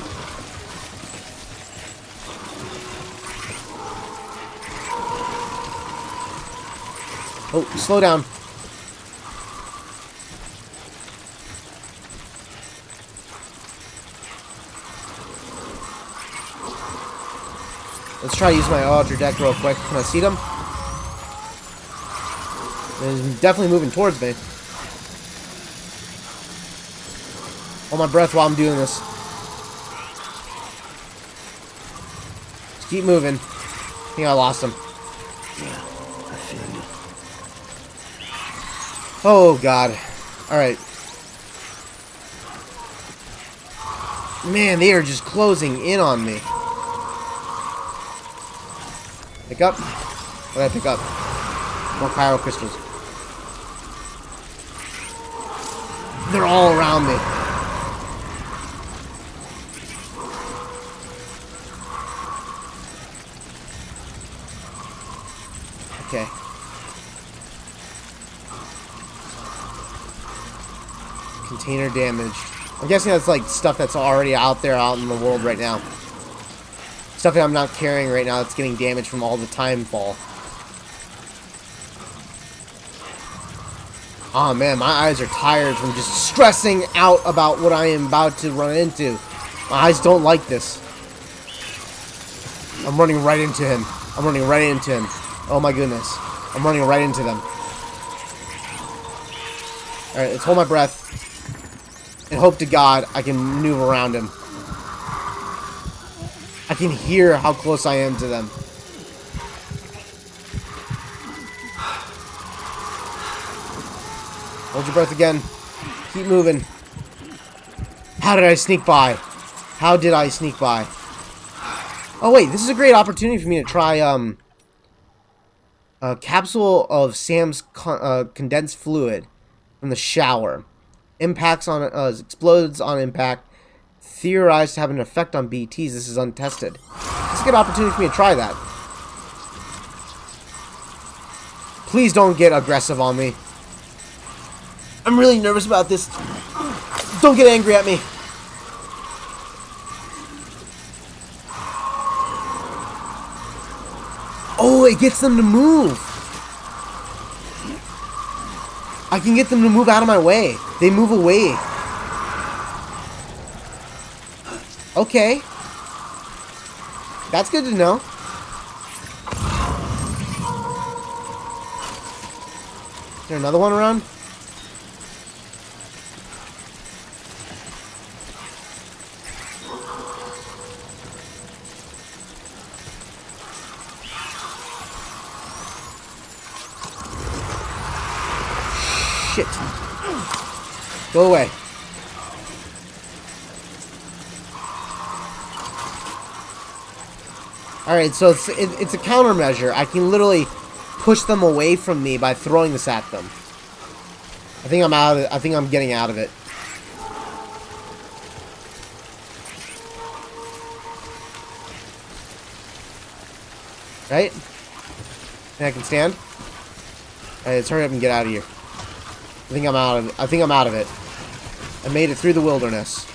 A: Oh, slow down. Let's try to use my Ultra Deck real quick. Can I see them? They're definitely moving towards me. Hold my breath while I'm doing this. Just keep moving. I think I lost him.
G: Yeah, I feel you.
A: Oh, God. Alright. Man, they are just closing in on me. Pick up. What did I pick up? More pyro crystals. They're all around me. Okay. Container damage. I'm guessing that's like stuff that's already out there out in the world right now. Stuff that I'm not carrying right now that's getting damaged from all the time fall. Oh man, my eyes are tired from just stressing out about what I am about to run into. My eyes don't like this. I'm running right into him. I'm running right into him. Oh my goodness. I'm running right into them. Alright, let's hold my breath. And hope to God I can maneuver around him. I can hear how close I am to them. Hold your breath again. Keep moving. How did I sneak by? How did I sneak by? Oh wait, this is a great opportunity for me to try a capsule of Sam's condensed fluid from the shower. Impacts on explodes on impact. Theorized to have an effect on BTs. This is untested. This is a good opportunity for me to try that. Please don't get aggressive on me. I'm really nervous about this. Don't get angry at me. Oh, it gets them to move. I can get them to move out of my way. They move away. Okay. That's good to know. Is there another one around? shit. Go away. Alright, so it's a countermeasure. I can literally push them away from me by throwing this at them. I think I'm out of it. I think I'm getting out of it. Right? And I can stand. Alright, let's hurry up and get out of here. I think I'm out of it. I think I'm out of it. I made it through the wilderness.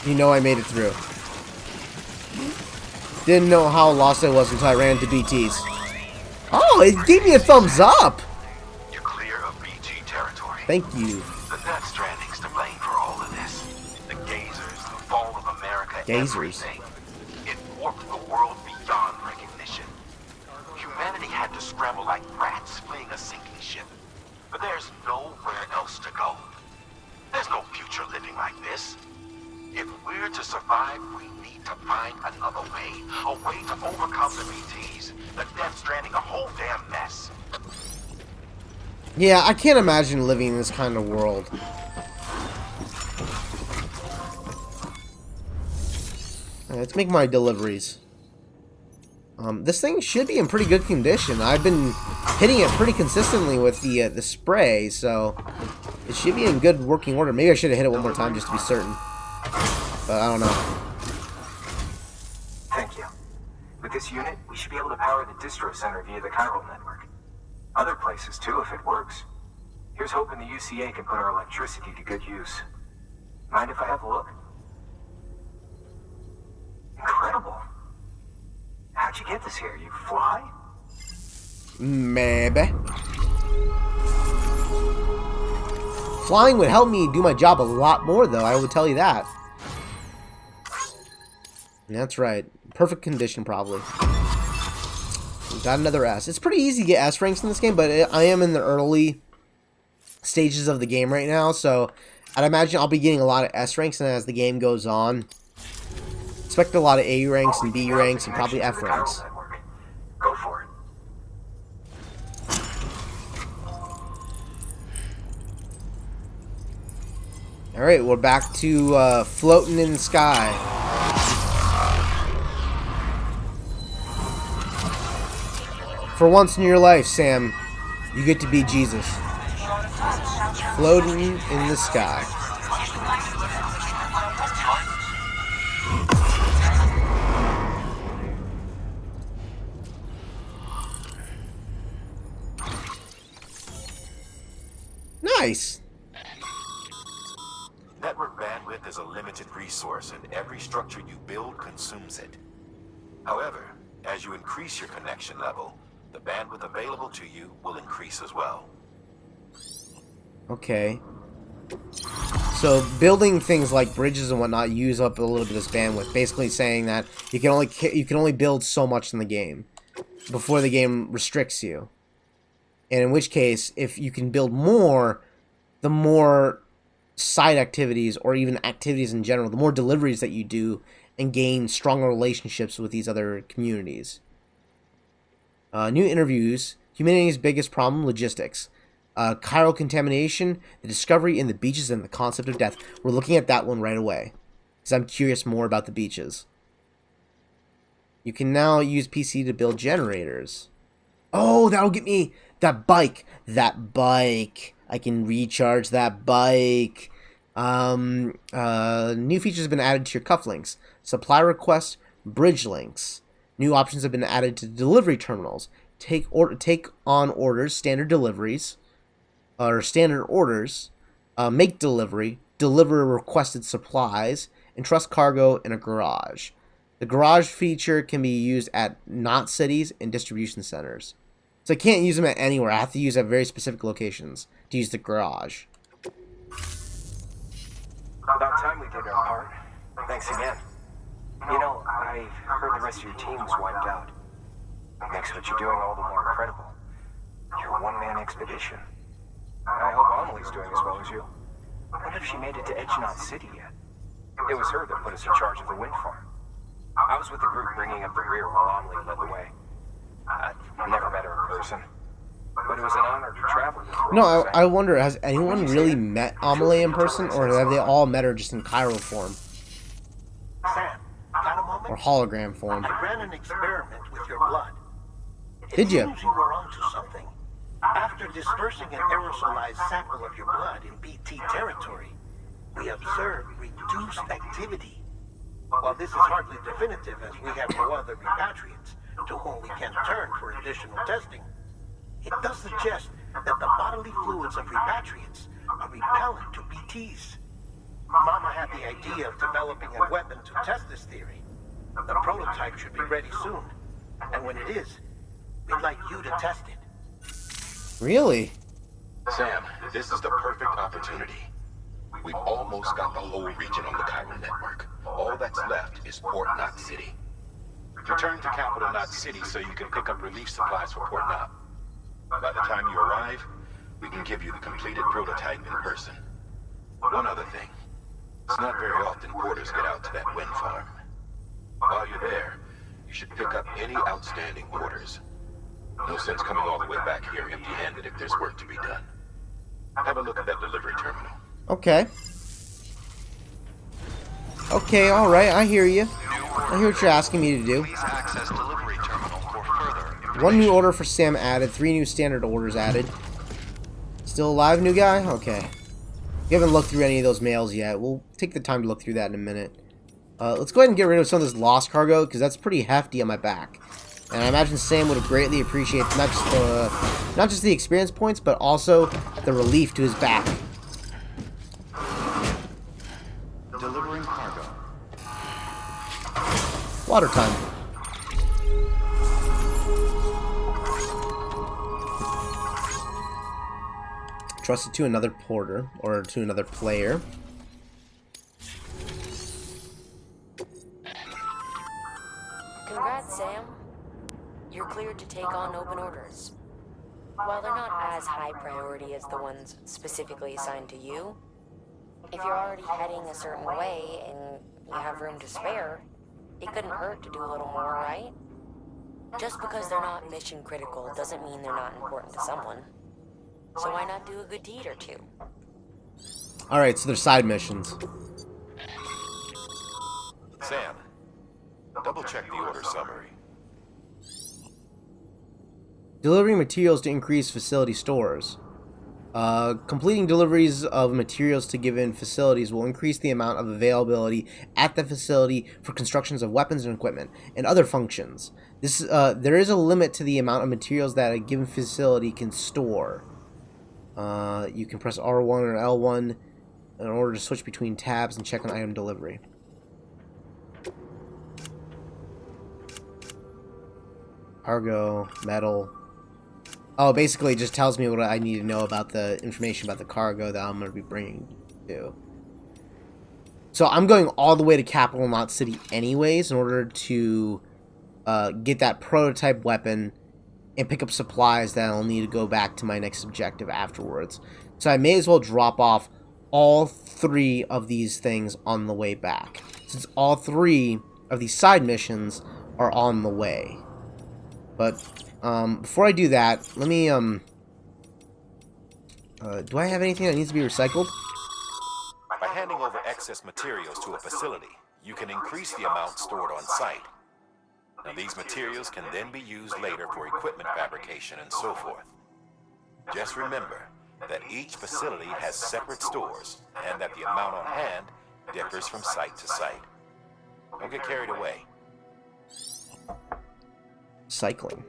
A: You know I made it through. Didn't know how lost I was until I ran into BTs. Oh, it gave me a thumbs up!
B: You're clear of BG territory.
A: Thank you.
B: The Death Stranding's to blame for all of this. The Gazers, the fall of America,
A: Gazers.
B: everything. It warped the world beyond recognition. Humanity had to scramble like rats fleeing a sinking ship. But there's nowhere else to go. There's no future living like this. If we're to survive, we need to find another way. A way to overcome the BTs. The Death Stranding, a whole damn mess.
A: Yeah, I can't imagine living in this kind of world. Let's make my deliveries. This thing should be in pretty good condition. I've been hitting it pretty consistently with the spray, so it should be in good working order. Maybe I should have hit it one more time just to be certain. But I don't know.
E: Thank you. With this unit, we should be able to power the distro center via the chiral network. Other places too, if it works. Here's hoping the UCA can put our electricity to good use. Mind if I have a look? Incredible. How'd you get this here? You fly?
A: Maybe. Flying would help me do my job a lot more, though, I would tell you that. That's right. Perfect condition, probably. Got another S. It's pretty easy to get S ranks in this game, but I am in the early stages of the game right now, so I'd imagine I'll be getting a lot of S ranks, and as the game goes on, expect a lot of A ranks and B ranks and probably F ranks.
E: Go for it.
A: Alright, we're back to floating in the sky. For once in your life, Sam, you get to be Jesus. Floating in the sky. Nice.
B: Network bandwidth is a limited resource, and every structure you build consumes it. However, as you increase your connection level, the bandwidth available to you will increase as well.
A: Okay. So building things like bridges and whatnot use up a little bit of this bandwidth, basically saying that you can only build so much in the game before the game restricts you. And in which case, if you can build more, the more side activities or even activities in general, the more deliveries that you do and gain stronger relationships with these other communities. New interviews. Humanity's biggest problem, logistics. Chiral contamination, the discovery in the beaches, and the concept of death. We're looking at that one right away, because I'm curious more about the beaches. You can now use PC to build generators. Oh, that'll get me that bike. That bike. I can recharge that bike. New features have been added to your cufflinks. Supply requests, bridge links. New options have been added to delivery terminals. Take on orders, standard deliveries, or standard orders. Make delivery, deliver requested supplies, and trust cargo in a garage. The garage feature can be used at not cities and distribution centers. So I can't use them at anywhere. I have to use at very specific locations to use the garage.
E: About time we did our part. Thanks again. You know, I heard the rest of your team was wiped out. It makes what you're doing all the more incredible. You're a one-man expedition. I hope Amelie's doing as well as you. I wonder if she made it to Edgenot City yet. It was her that put us in charge of the wind farm. I was with the group bringing up the rear while Amelie led the way. I've never met her in person.
B: But it was an honor to travel with her.
A: No, I wonder, has anyone really met Amelie in person, or have they all met her just in Chiral form?
H: Sam, got a moment?
A: Or hologram form?
H: I ran an experiment with your blood.
A: Did you?
H: It seems you were onto something. After dispersing an aerosolized sample of your blood in BT territory, we observed reduced activity. While this is hardly definitive, as we have no other repatriates to whom we can turn for additional testing, it does suggest that the bodily fluids of repatriates are repellent to BTs. Mama had the idea of developing a weapon to test this theory. The prototype should be ready soon, and when it is, we'd like you to test it.
A: Really?
B: Sam, this is the perfect opportunity. We've almost got the whole region on the Chiral network. All that's left is Port Knot City. Return to Capital Knot City so you can pick up relief supplies for Port Knot. By the time you arrive, we can give you the completed prototype in person. One other thing. It's not very often porters get out to that wind farm. While you're there, you should pick up any outstanding orders. No sense coming all the way back here empty-handed if there's work to be done. Have a look at that delivery terminal.
A: Okay. Okay, alright, I hear you. I hear what you're asking me to do.
F: Please access delivery terminal for further
A: One new order for Sam added, 3 new standard orders added. Still alive, new guy? Okay. We haven't looked through any of those mails yet. We'll take the time to look through that in a minute. Let's go ahead and get rid of some of this lost cargo, because that's pretty hefty on my back. And I imagine Sam would have greatly appreciated not just the experience points, but also the relief to his back.
F: delivering cargo.
A: Water time. Trust it to another porter, or to another player.
D: Congrats, Sam. You're cleared to take on open orders. While they're not as high priority as the ones specifically assigned to you, if you're already heading a certain way and you have room to spare, it couldn't hurt to do a little more, right? Just because they're not mission critical doesn't mean they're not important to someone. So why not do a good deed or two?
A: Alright, so they're side missions.
B: Sam, double check the order summary.
A: Delivering materials to increase facility stores. Completing deliveries of materials to given facilities will increase the amount of availability at the facility for constructions of weapons and equipment and other functions. There is a limit to the amount of materials that a given facility can store. You can press R1 or L1 in order to switch between tabs and check on item delivery. Cargo, metal. Oh, basically it just tells me what I need to know about the information about the cargo that I'm going to be bringing to. So I'm going all the way to Capital Knot City anyways in order to get that prototype weapon and pick up supplies that I'll need to go back to my next objective afterwards. So I may as well drop off all 3 of these things on the way back, since all 3 of these side missions are on the way. But before I do that, let me do I have anything that needs to be recycled?
B: By handing over excess materials to a facility, you can increase the amount stored on site. Now, these materials can then be used later for equipment fabrication and so forth. Just remember that each facility has separate stores, and that the amount on hand differs from site to site. Don't get carried away.
A: Cycling.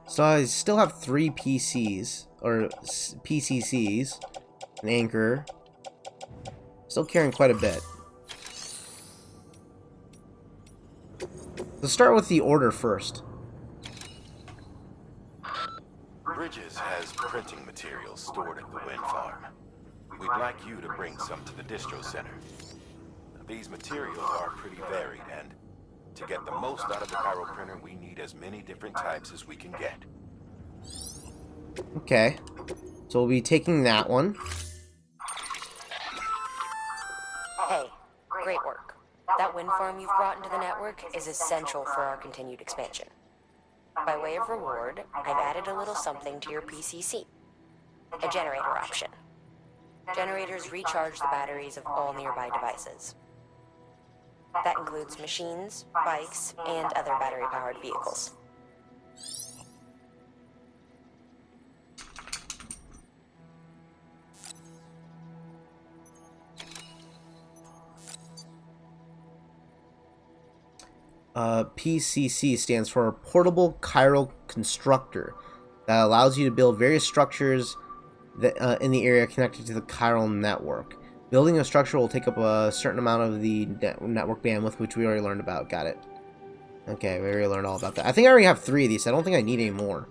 A: So I still have 3 PCs, or PCCs, an anchor. Still carrying quite a bit. Let's start with the order first.
B: Bridges has printing materials stored at the wind farm. We'd like you to bring some to the distro center. These materials are pretty varied, and to get the most out of the chiral printer, we need as many different types as we can get.
A: Okay. So we'll be taking that one.
D: Hey, great work. That wind farm you've brought into the network is essential for our continued expansion. By way of reward, I've added a little something to your PCC. A generator option. Generators recharge the batteries of all nearby devices. That includes machines, bikes, and other battery-powered vehicles.
A: PCC stands for Portable Chiral Constructor, that allows you to build various structures that, in the area connected to the chiral network. Building a structure will take up a certain amount of the network bandwidth, which we already learned about. Got it. Okay, we already learned all about that. I think I already have 3 of these, so I don't think I need any more.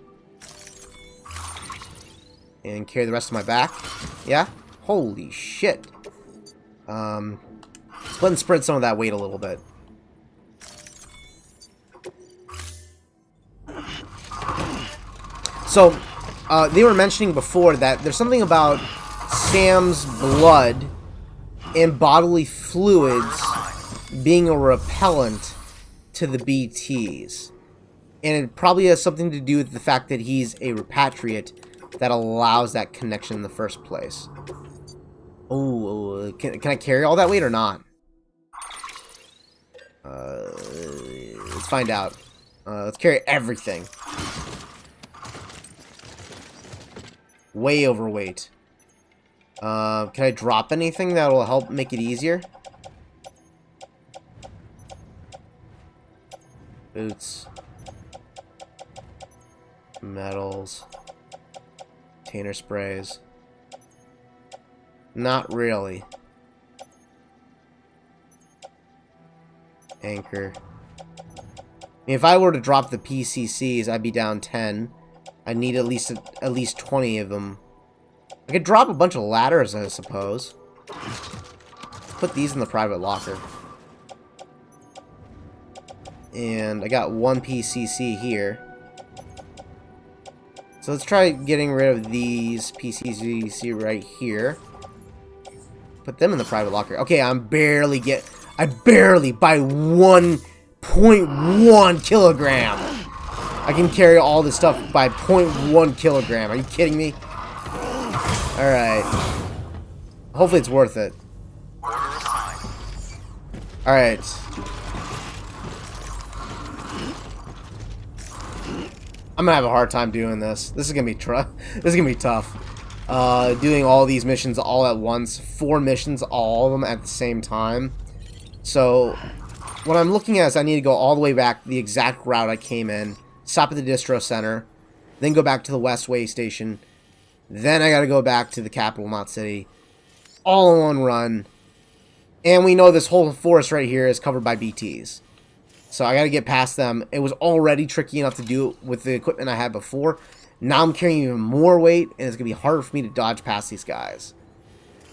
A: And carry the rest of my back. Yeah? Holy shit. Let's go ahead and spread some of that weight a little bit. So, they were mentioning before that there's something about Sam's blood and bodily fluids being a repellent to the BTs. And it probably has something to do with the fact that he's a repatriate that allows that connection in the first place. Oh, can I carry all that weight or not? Let's find out. Let's carry everything. Way overweight. Can I drop anything that will help make it easier? Boots. Metals. Container sprays. Not really. Anchor. I mean, if I were to drop the PCCs, I'd be down 10. I need at least 20 of them. I could drop a bunch of ladders, I suppose. Put these in the private locker. And I got 1 PCC here. So let's try getting rid of these PCC right here. Put them in the private locker. Okay, I barely by 1.1 kilogram. I can carry all this stuff by 0.1 kilogram. Are you kidding me? Alright. Hopefully it's worth it. Alright. I'm gonna have a hard time doing this. This is gonna be tough. Doing all these missions all at once. 4 missions, all of them at the same time. So, what I'm looking at is I need to go all the way back the exact route I came in. Stop at the distro center, then go back to the West Way station, then I gotta go back to the capital, Knot City, all in one run, and we know this whole forest right here is covered by BTs, so I gotta get past them. It was already tricky enough to do it with the equipment I had before. Now I'm carrying even more weight, and it's gonna be harder for me to dodge past these guys,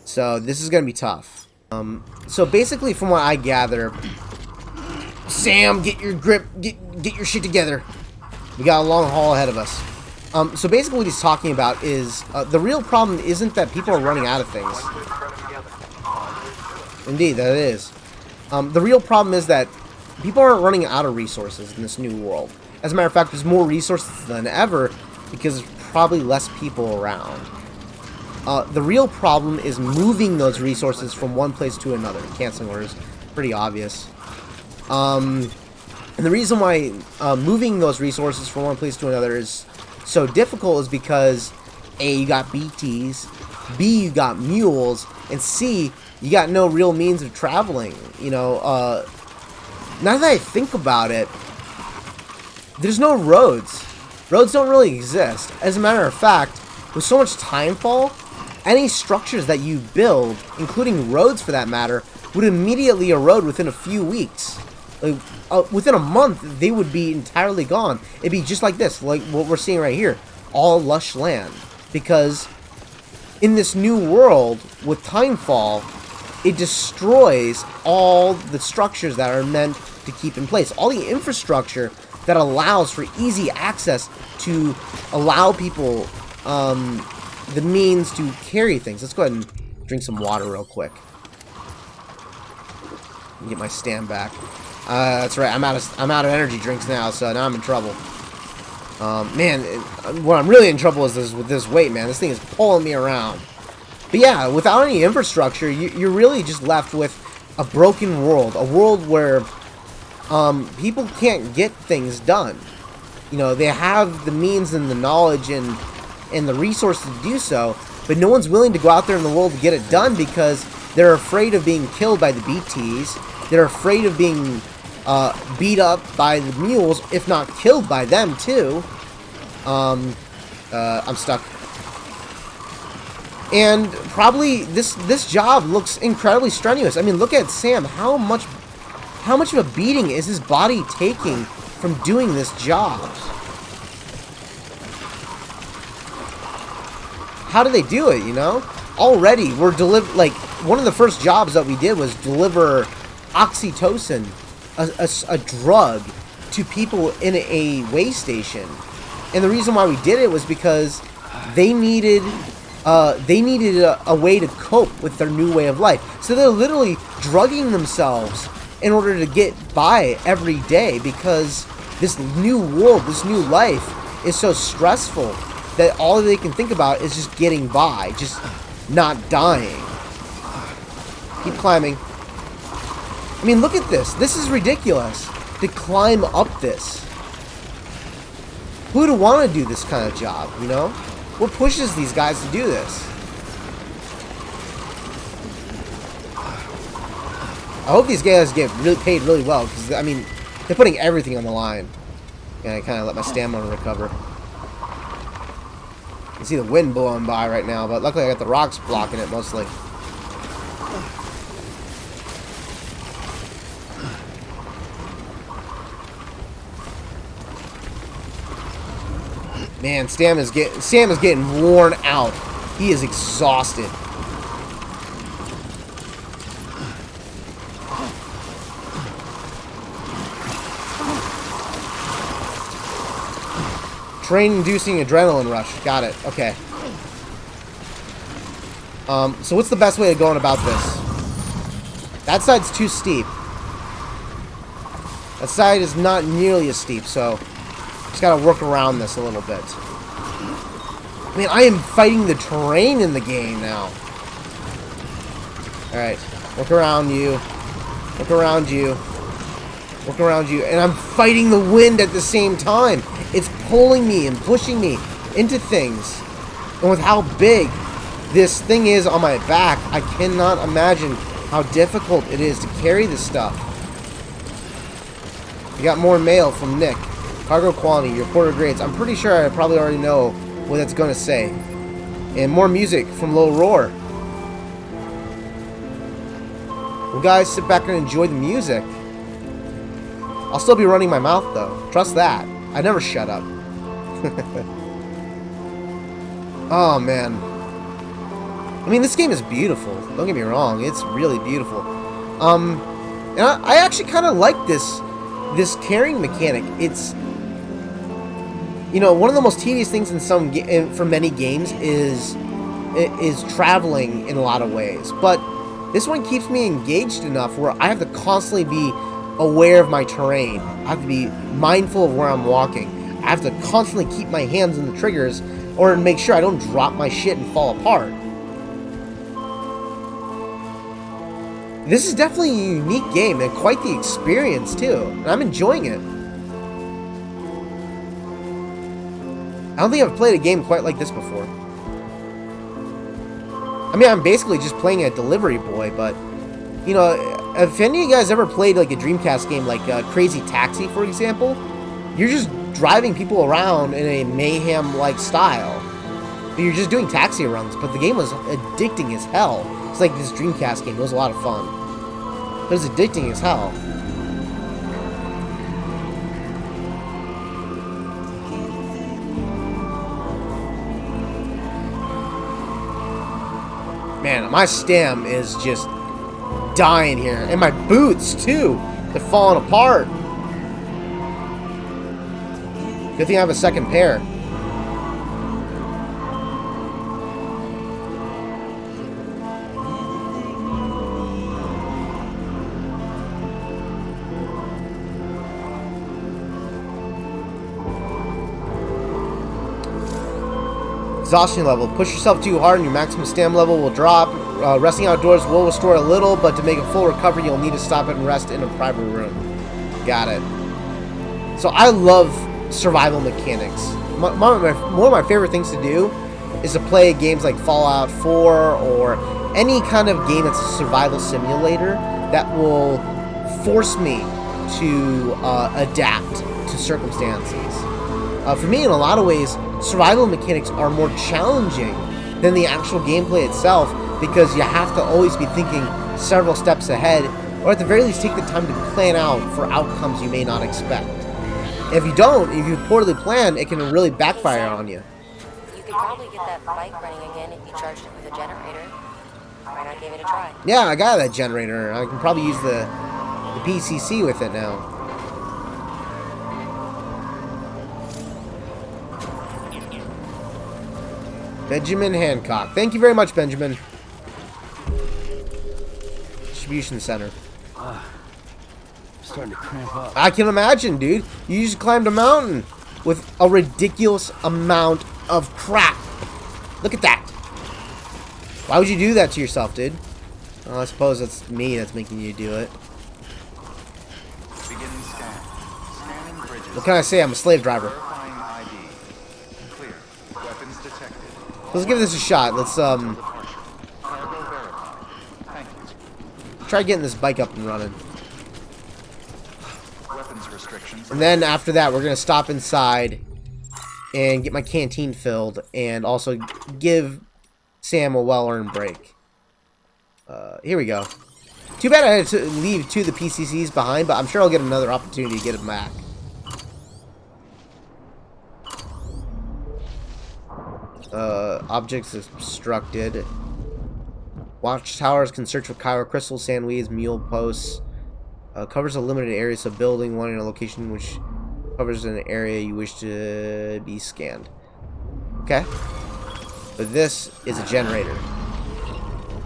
A: so this is gonna be tough. So basically, from what I gather, Sam, get your grip, get your shit together. We got a long haul ahead of us. So basically what he's talking about is the real problem isn't that people are running out of things. Indeed, that is. The real problem is that people aren't running out of resources in this new world. As a matter of fact, there's more resources than ever because there's probably less people around. The real problem is moving those resources from one place to another. Canceling orders, pretty obvious. And the reason why moving those resources from one place to another is so difficult is because A, you got BTs, B, you got mules, and C, you got no real means of traveling. You know, now that I think about it, there's no roads. Roads don't really exist. As a matter of fact, with so much timefall, any structures that you build, including roads for that matter, would immediately erode within a few weeks. Like, within a month, they would be entirely gone. It'd be just like this, like what we're seeing right here. All lush land. Because in this new world, with timefall, it destroys all the structures that are meant to keep in place. All the infrastructure that allows for easy access to allow people the means to carry things. Let's go ahead and drink some water real quick. Get my stam back. That's right. I'm out of energy drinks now, so now I'm in trouble. Man, what I'm really in trouble is with this weight, man. This thing is pulling me around. But yeah, without any infrastructure, you're really just left with a broken world. A world where people can't get things done. You know, they have the means and the knowledge and the resources to do so, but no one's willing to go out there in the world to get it done because they're afraid of being killed by the BTs. They're afraid of being beat up by the mules, if not killed by them too. I'm stuck. And probably this job looks incredibly strenuous. I mean, look at Sam. How much of a beating is his body taking from doing this job? How do they do it, you know? Already, we're like, one of the first jobs that we did was deliver oxytocin, a drug, to people in a way station. And the reason why we did it was because they needed a way to cope with their new way of life. So they're literally drugging themselves in order to get by every day because this new world, this new life is so stressful that all they can think about is just getting by, just not dying. Keep climbing. I mean, look at this. This is ridiculous to climb up this. Who would want to do this kind of job, you know? What pushes these guys to do this? I hope these guys get paid really well, because, I mean, they're putting everything on the line. And I kind of let my stamina recover. You can see the wind blowing by right now, but luckily I got the rocks blocking it mostly. Man, Sam is getting worn out. He is exhausted. Train-inducing adrenaline rush. Got it. Okay. So what's the best way of going about this? That side's too steep. That side is not nearly as steep, so just gotta work around this a little bit. I mean, I am fighting the terrain in the game now. Alright. Look around you. Look around you. Look around you. And I'm fighting the wind at the same time. It's pulling me and pushing me into things. And with how big this thing is on my back, I cannot imagine how difficult it is to carry this stuff. We got more mail from Nick. Cargo quality, reporter grades. I'm pretty sure I probably already know what that's going to say. And more music from Low Roar. Well, guys, sit back and enjoy the music. I'll still be running my mouth, though. Trust that. I never shut up. Oh, man. I mean, this game is beautiful. Don't get me wrong. It's really beautiful. And I actually kind of like this carrying mechanic. It's, you know, one of the most tedious things for many games is traveling in a lot of ways. But this one keeps me engaged enough where I have to constantly be aware of my terrain. I have to be mindful of where I'm walking. I have to constantly keep my hands on the triggers or make sure I don't drop my shit and fall apart. This is definitely a unique game and quite the experience too. And I'm enjoying it. I don't think I've played a game quite like this before. I mean, I'm basically just playing a delivery boy, but, you know, if any of you guys ever played like a Dreamcast game like Crazy Taxi, for example, you're just driving people around in a mayhem-like style. You're just doing taxi runs, but the game was addicting as hell. It's like this Dreamcast game. It was a lot of fun. It was addicting as hell. Man, my stam is just dying here. And my boots, too. They're falling apart. Good thing I have a second pair. Exhaustion level. Push yourself too hard and your maximum stamina level will drop. Resting outdoors will restore a little, but to make a full recovery, you'll need to stop and rest in a private room. Got it. So I love survival mechanics. One of my favorite things to do is to play games like Fallout 4 or any kind of game that's a survival simulator that will force me to adapt to circumstances. For me, in a lot of ways, survival mechanics are more challenging than the actual gameplay itself because you have to always be thinking several steps ahead, or at the very least take the time to plan out for outcomes you may not expect. If you don't, if you poorly plan, it can really backfire on you.
D: You could probably get that bike running again if you charged it with a generator. Why not give it a try?
A: Yeah, I got that generator. I can probably use the PCC with it now. Benjamin Hancock. Thank you very much, Benjamin. Distribution center.
G: I'm starting to cramp up.
A: I can imagine, dude. You just climbed a mountain with a ridiculous amount of crap. Look at that. Why would you do that to yourself, dude? Well, I suppose it's me that's making you do it.
F: Beginning scan. Scanning bridges.
A: What can I say? I'm a slave driver.
F: Verifying ID. Clear. Weapons detected.
A: Let's give this a shot. Let's
F: Cargo verified. Thank you.
A: try getting this bike up and running.
F: Weapons restrictions.
A: And then after that, we're gonna stop inside and get my canteen filled, and also give Sam a well-earned break. Here we go. Too bad I had to leave two of the PCCs behind, but I'm sure I'll get another opportunity to get them back. Objects obstructed. Watchtowers can search for Kyro crystals, sandweeds, mule posts. Covers a limited area, so building one in a location which covers an area you wish to be scanned. Okay. But this is a generator.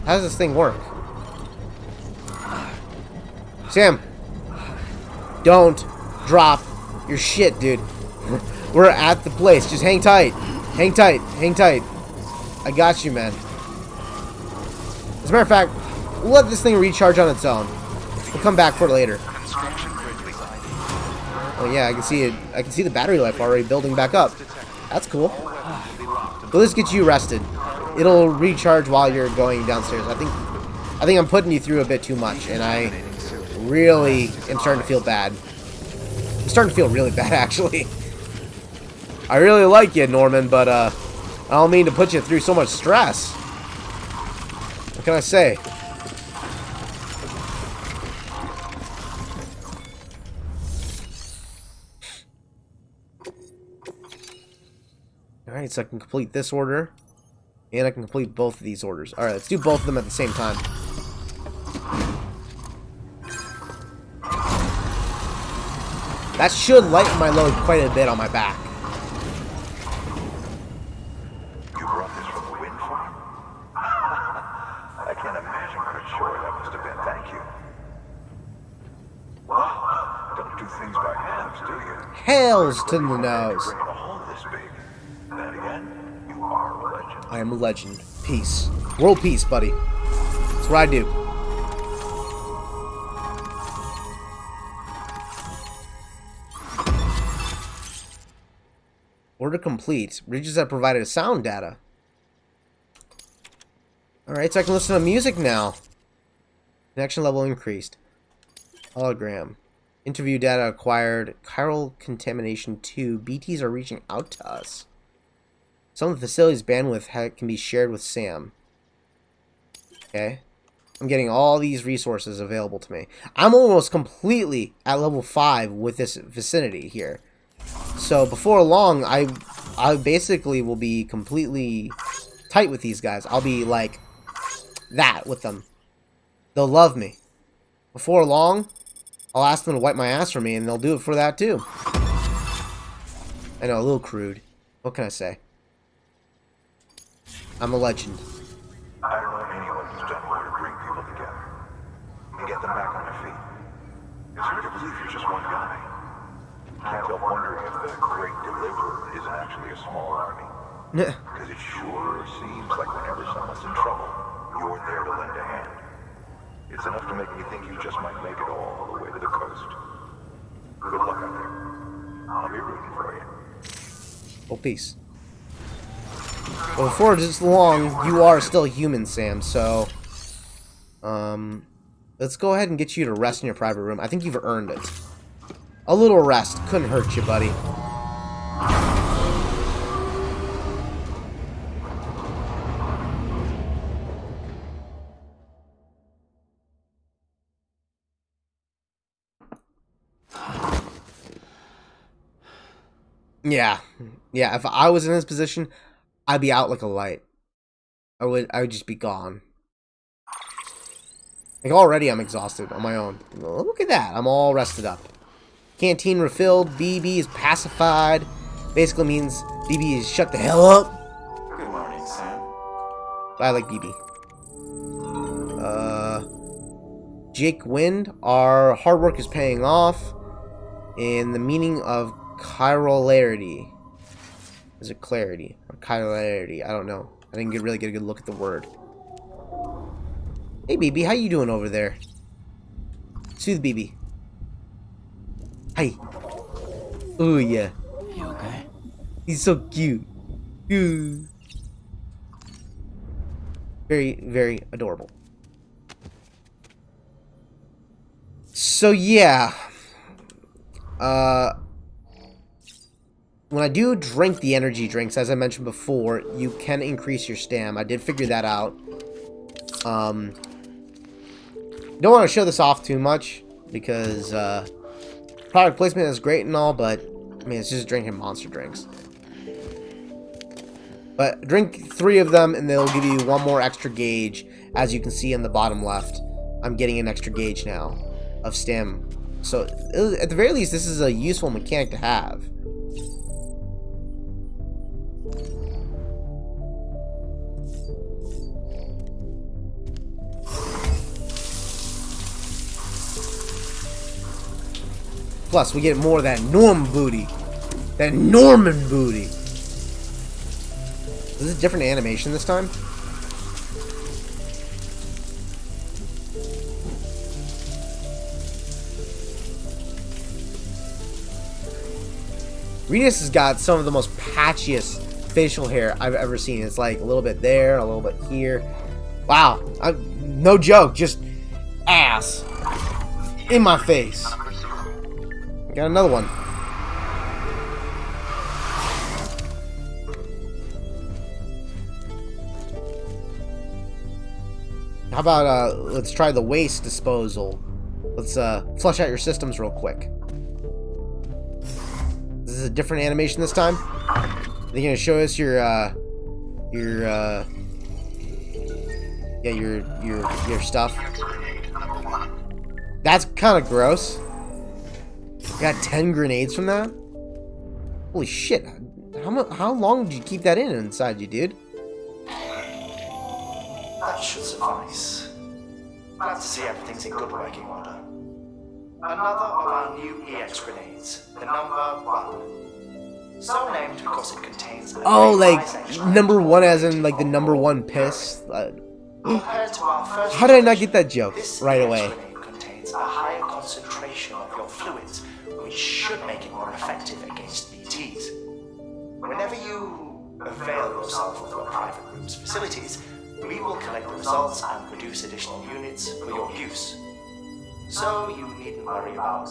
A: How does this thing work? Sam! Don't drop your shit, dude. We're at the place. Just hang tight. Hang tight. Hang tight. I got you, man. As a matter of fact, we'll let this thing recharge on its own. We'll come back for it later. Oh yeah, I can see it. I can see the battery life already building back up. That's cool. Well, let's get you rested. It'll recharge while you're going downstairs. I think I'm putting you through a bit too much, and I really am starting to feel bad. I'm starting to feel really bad, actually. I really like you, Norman, but I don't mean to put you through so much stress. What can I say? Alright, so I can complete this order. And I can complete both of these orders. Alright, let's do both of them at the same time. That should lighten my load quite a bit on my back.
C: You brought this from the wind farm? I can't imagine what a chore that must have been. Thank you. Wow, don't do things by halves, do you?
A: Hells to the nose.
C: Bringing a home this big. Then again, you are a legend.
A: I am a legend. Peace. World peace, buddy. That's what I do. Order complete. Regions that provided sound data. Alright, so I can listen to music now. Connection level increased. Hologram. Interview data acquired. Chiral contamination 2. BTs are reaching out to us. Some of the facility's bandwidth can be shared with Sam. Okay. I'm getting all these resources available to me. I'm almost completely at level 5 with this vicinity here. So before long, I basically will be completely tight with these guys. I'll be like that with them. They'll love me. Before long, I'll ask them to wipe my ass for me, and they'll do it for that too. I know, a little crude. What can I say? I'm a legend.
C: I don't know anyone who's done more to bring people together and get them back on their feet. It's hard to believe you're just one guy. Can't help wondering if the Great Deliverer isn't actually a small army. Because because it sure seems like whenever someone's in trouble, you're there to lend a hand. It's enough to make me think you just might make it all the way to the coast. Good luck out there. I'll be rooting for you.
A: Oh, peace. Well, before just long, you are still human, Sam, so... let's go ahead and get you to rest in your private room. I think you've earned it. A little rest couldn't hurt you, buddy. Yeah. Yeah, if I was in this position, I'd be out like a light. I would just be gone. Like, already I'm exhausted on my own. Look at that. I'm all rested up. Canteen refilled. BB is pacified. Basically means BB is shut the hell up.
B: Good morning, Sam.
A: I like BB. Jake Wind. Our hard work is paying off. In the meaning of chirality. Is it clarity? Or chirality? I don't know. I didn't really get a good look at the word. Hey, BB, how you doing over there? Soothe BB. Hi. Oh, yeah.
G: You okay?
A: He's so cute. Ooh. Very, very adorable. So, yeah. When I do drink the energy drinks, as I mentioned before, you can increase your stam. I did figure that out. Don't want to show this off too much because product placement is great and all, but I mean, it's just drinking monster drinks. But drink 3 of them and they'll give you 1 more extra gauge. As you can see on the bottom left, I'm getting an extra gauge now of stam. So at the very least, this is a useful mechanic to have. Plus, we get more of that Norm booty. That Norman booty. Is this a different animation this time? Renus has got some of the most patchiest facial hair I've ever seen. It's like a little bit there, a little bit here. Wow. No joke, just ass in my face. Got another one. How about, let's try the waste disposal. Let's, flush out your systems real quick. This is a different animation this time. They're gonna show us your stuff. That's kind of gross. Got 10 grenades from that? Holy shit. How long did you keep that inside you, dude?
E: That should suffice. Glad to see everything's in good working order. Another of our new EX grenades, the number 1. So named because it contains a
A: number 1 as in like the number 1 piss?
E: Compared to our first
A: How did I not get that joke
E: this
A: right
E: EX
A: away?
E: grenade contains a higher concentration of your fluids, which should make it more effective against BTs. Whenever you avail yourself of your private room's facilities, we will collect the results and produce additional units for your use. So you needn't worry about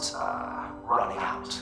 E: running out.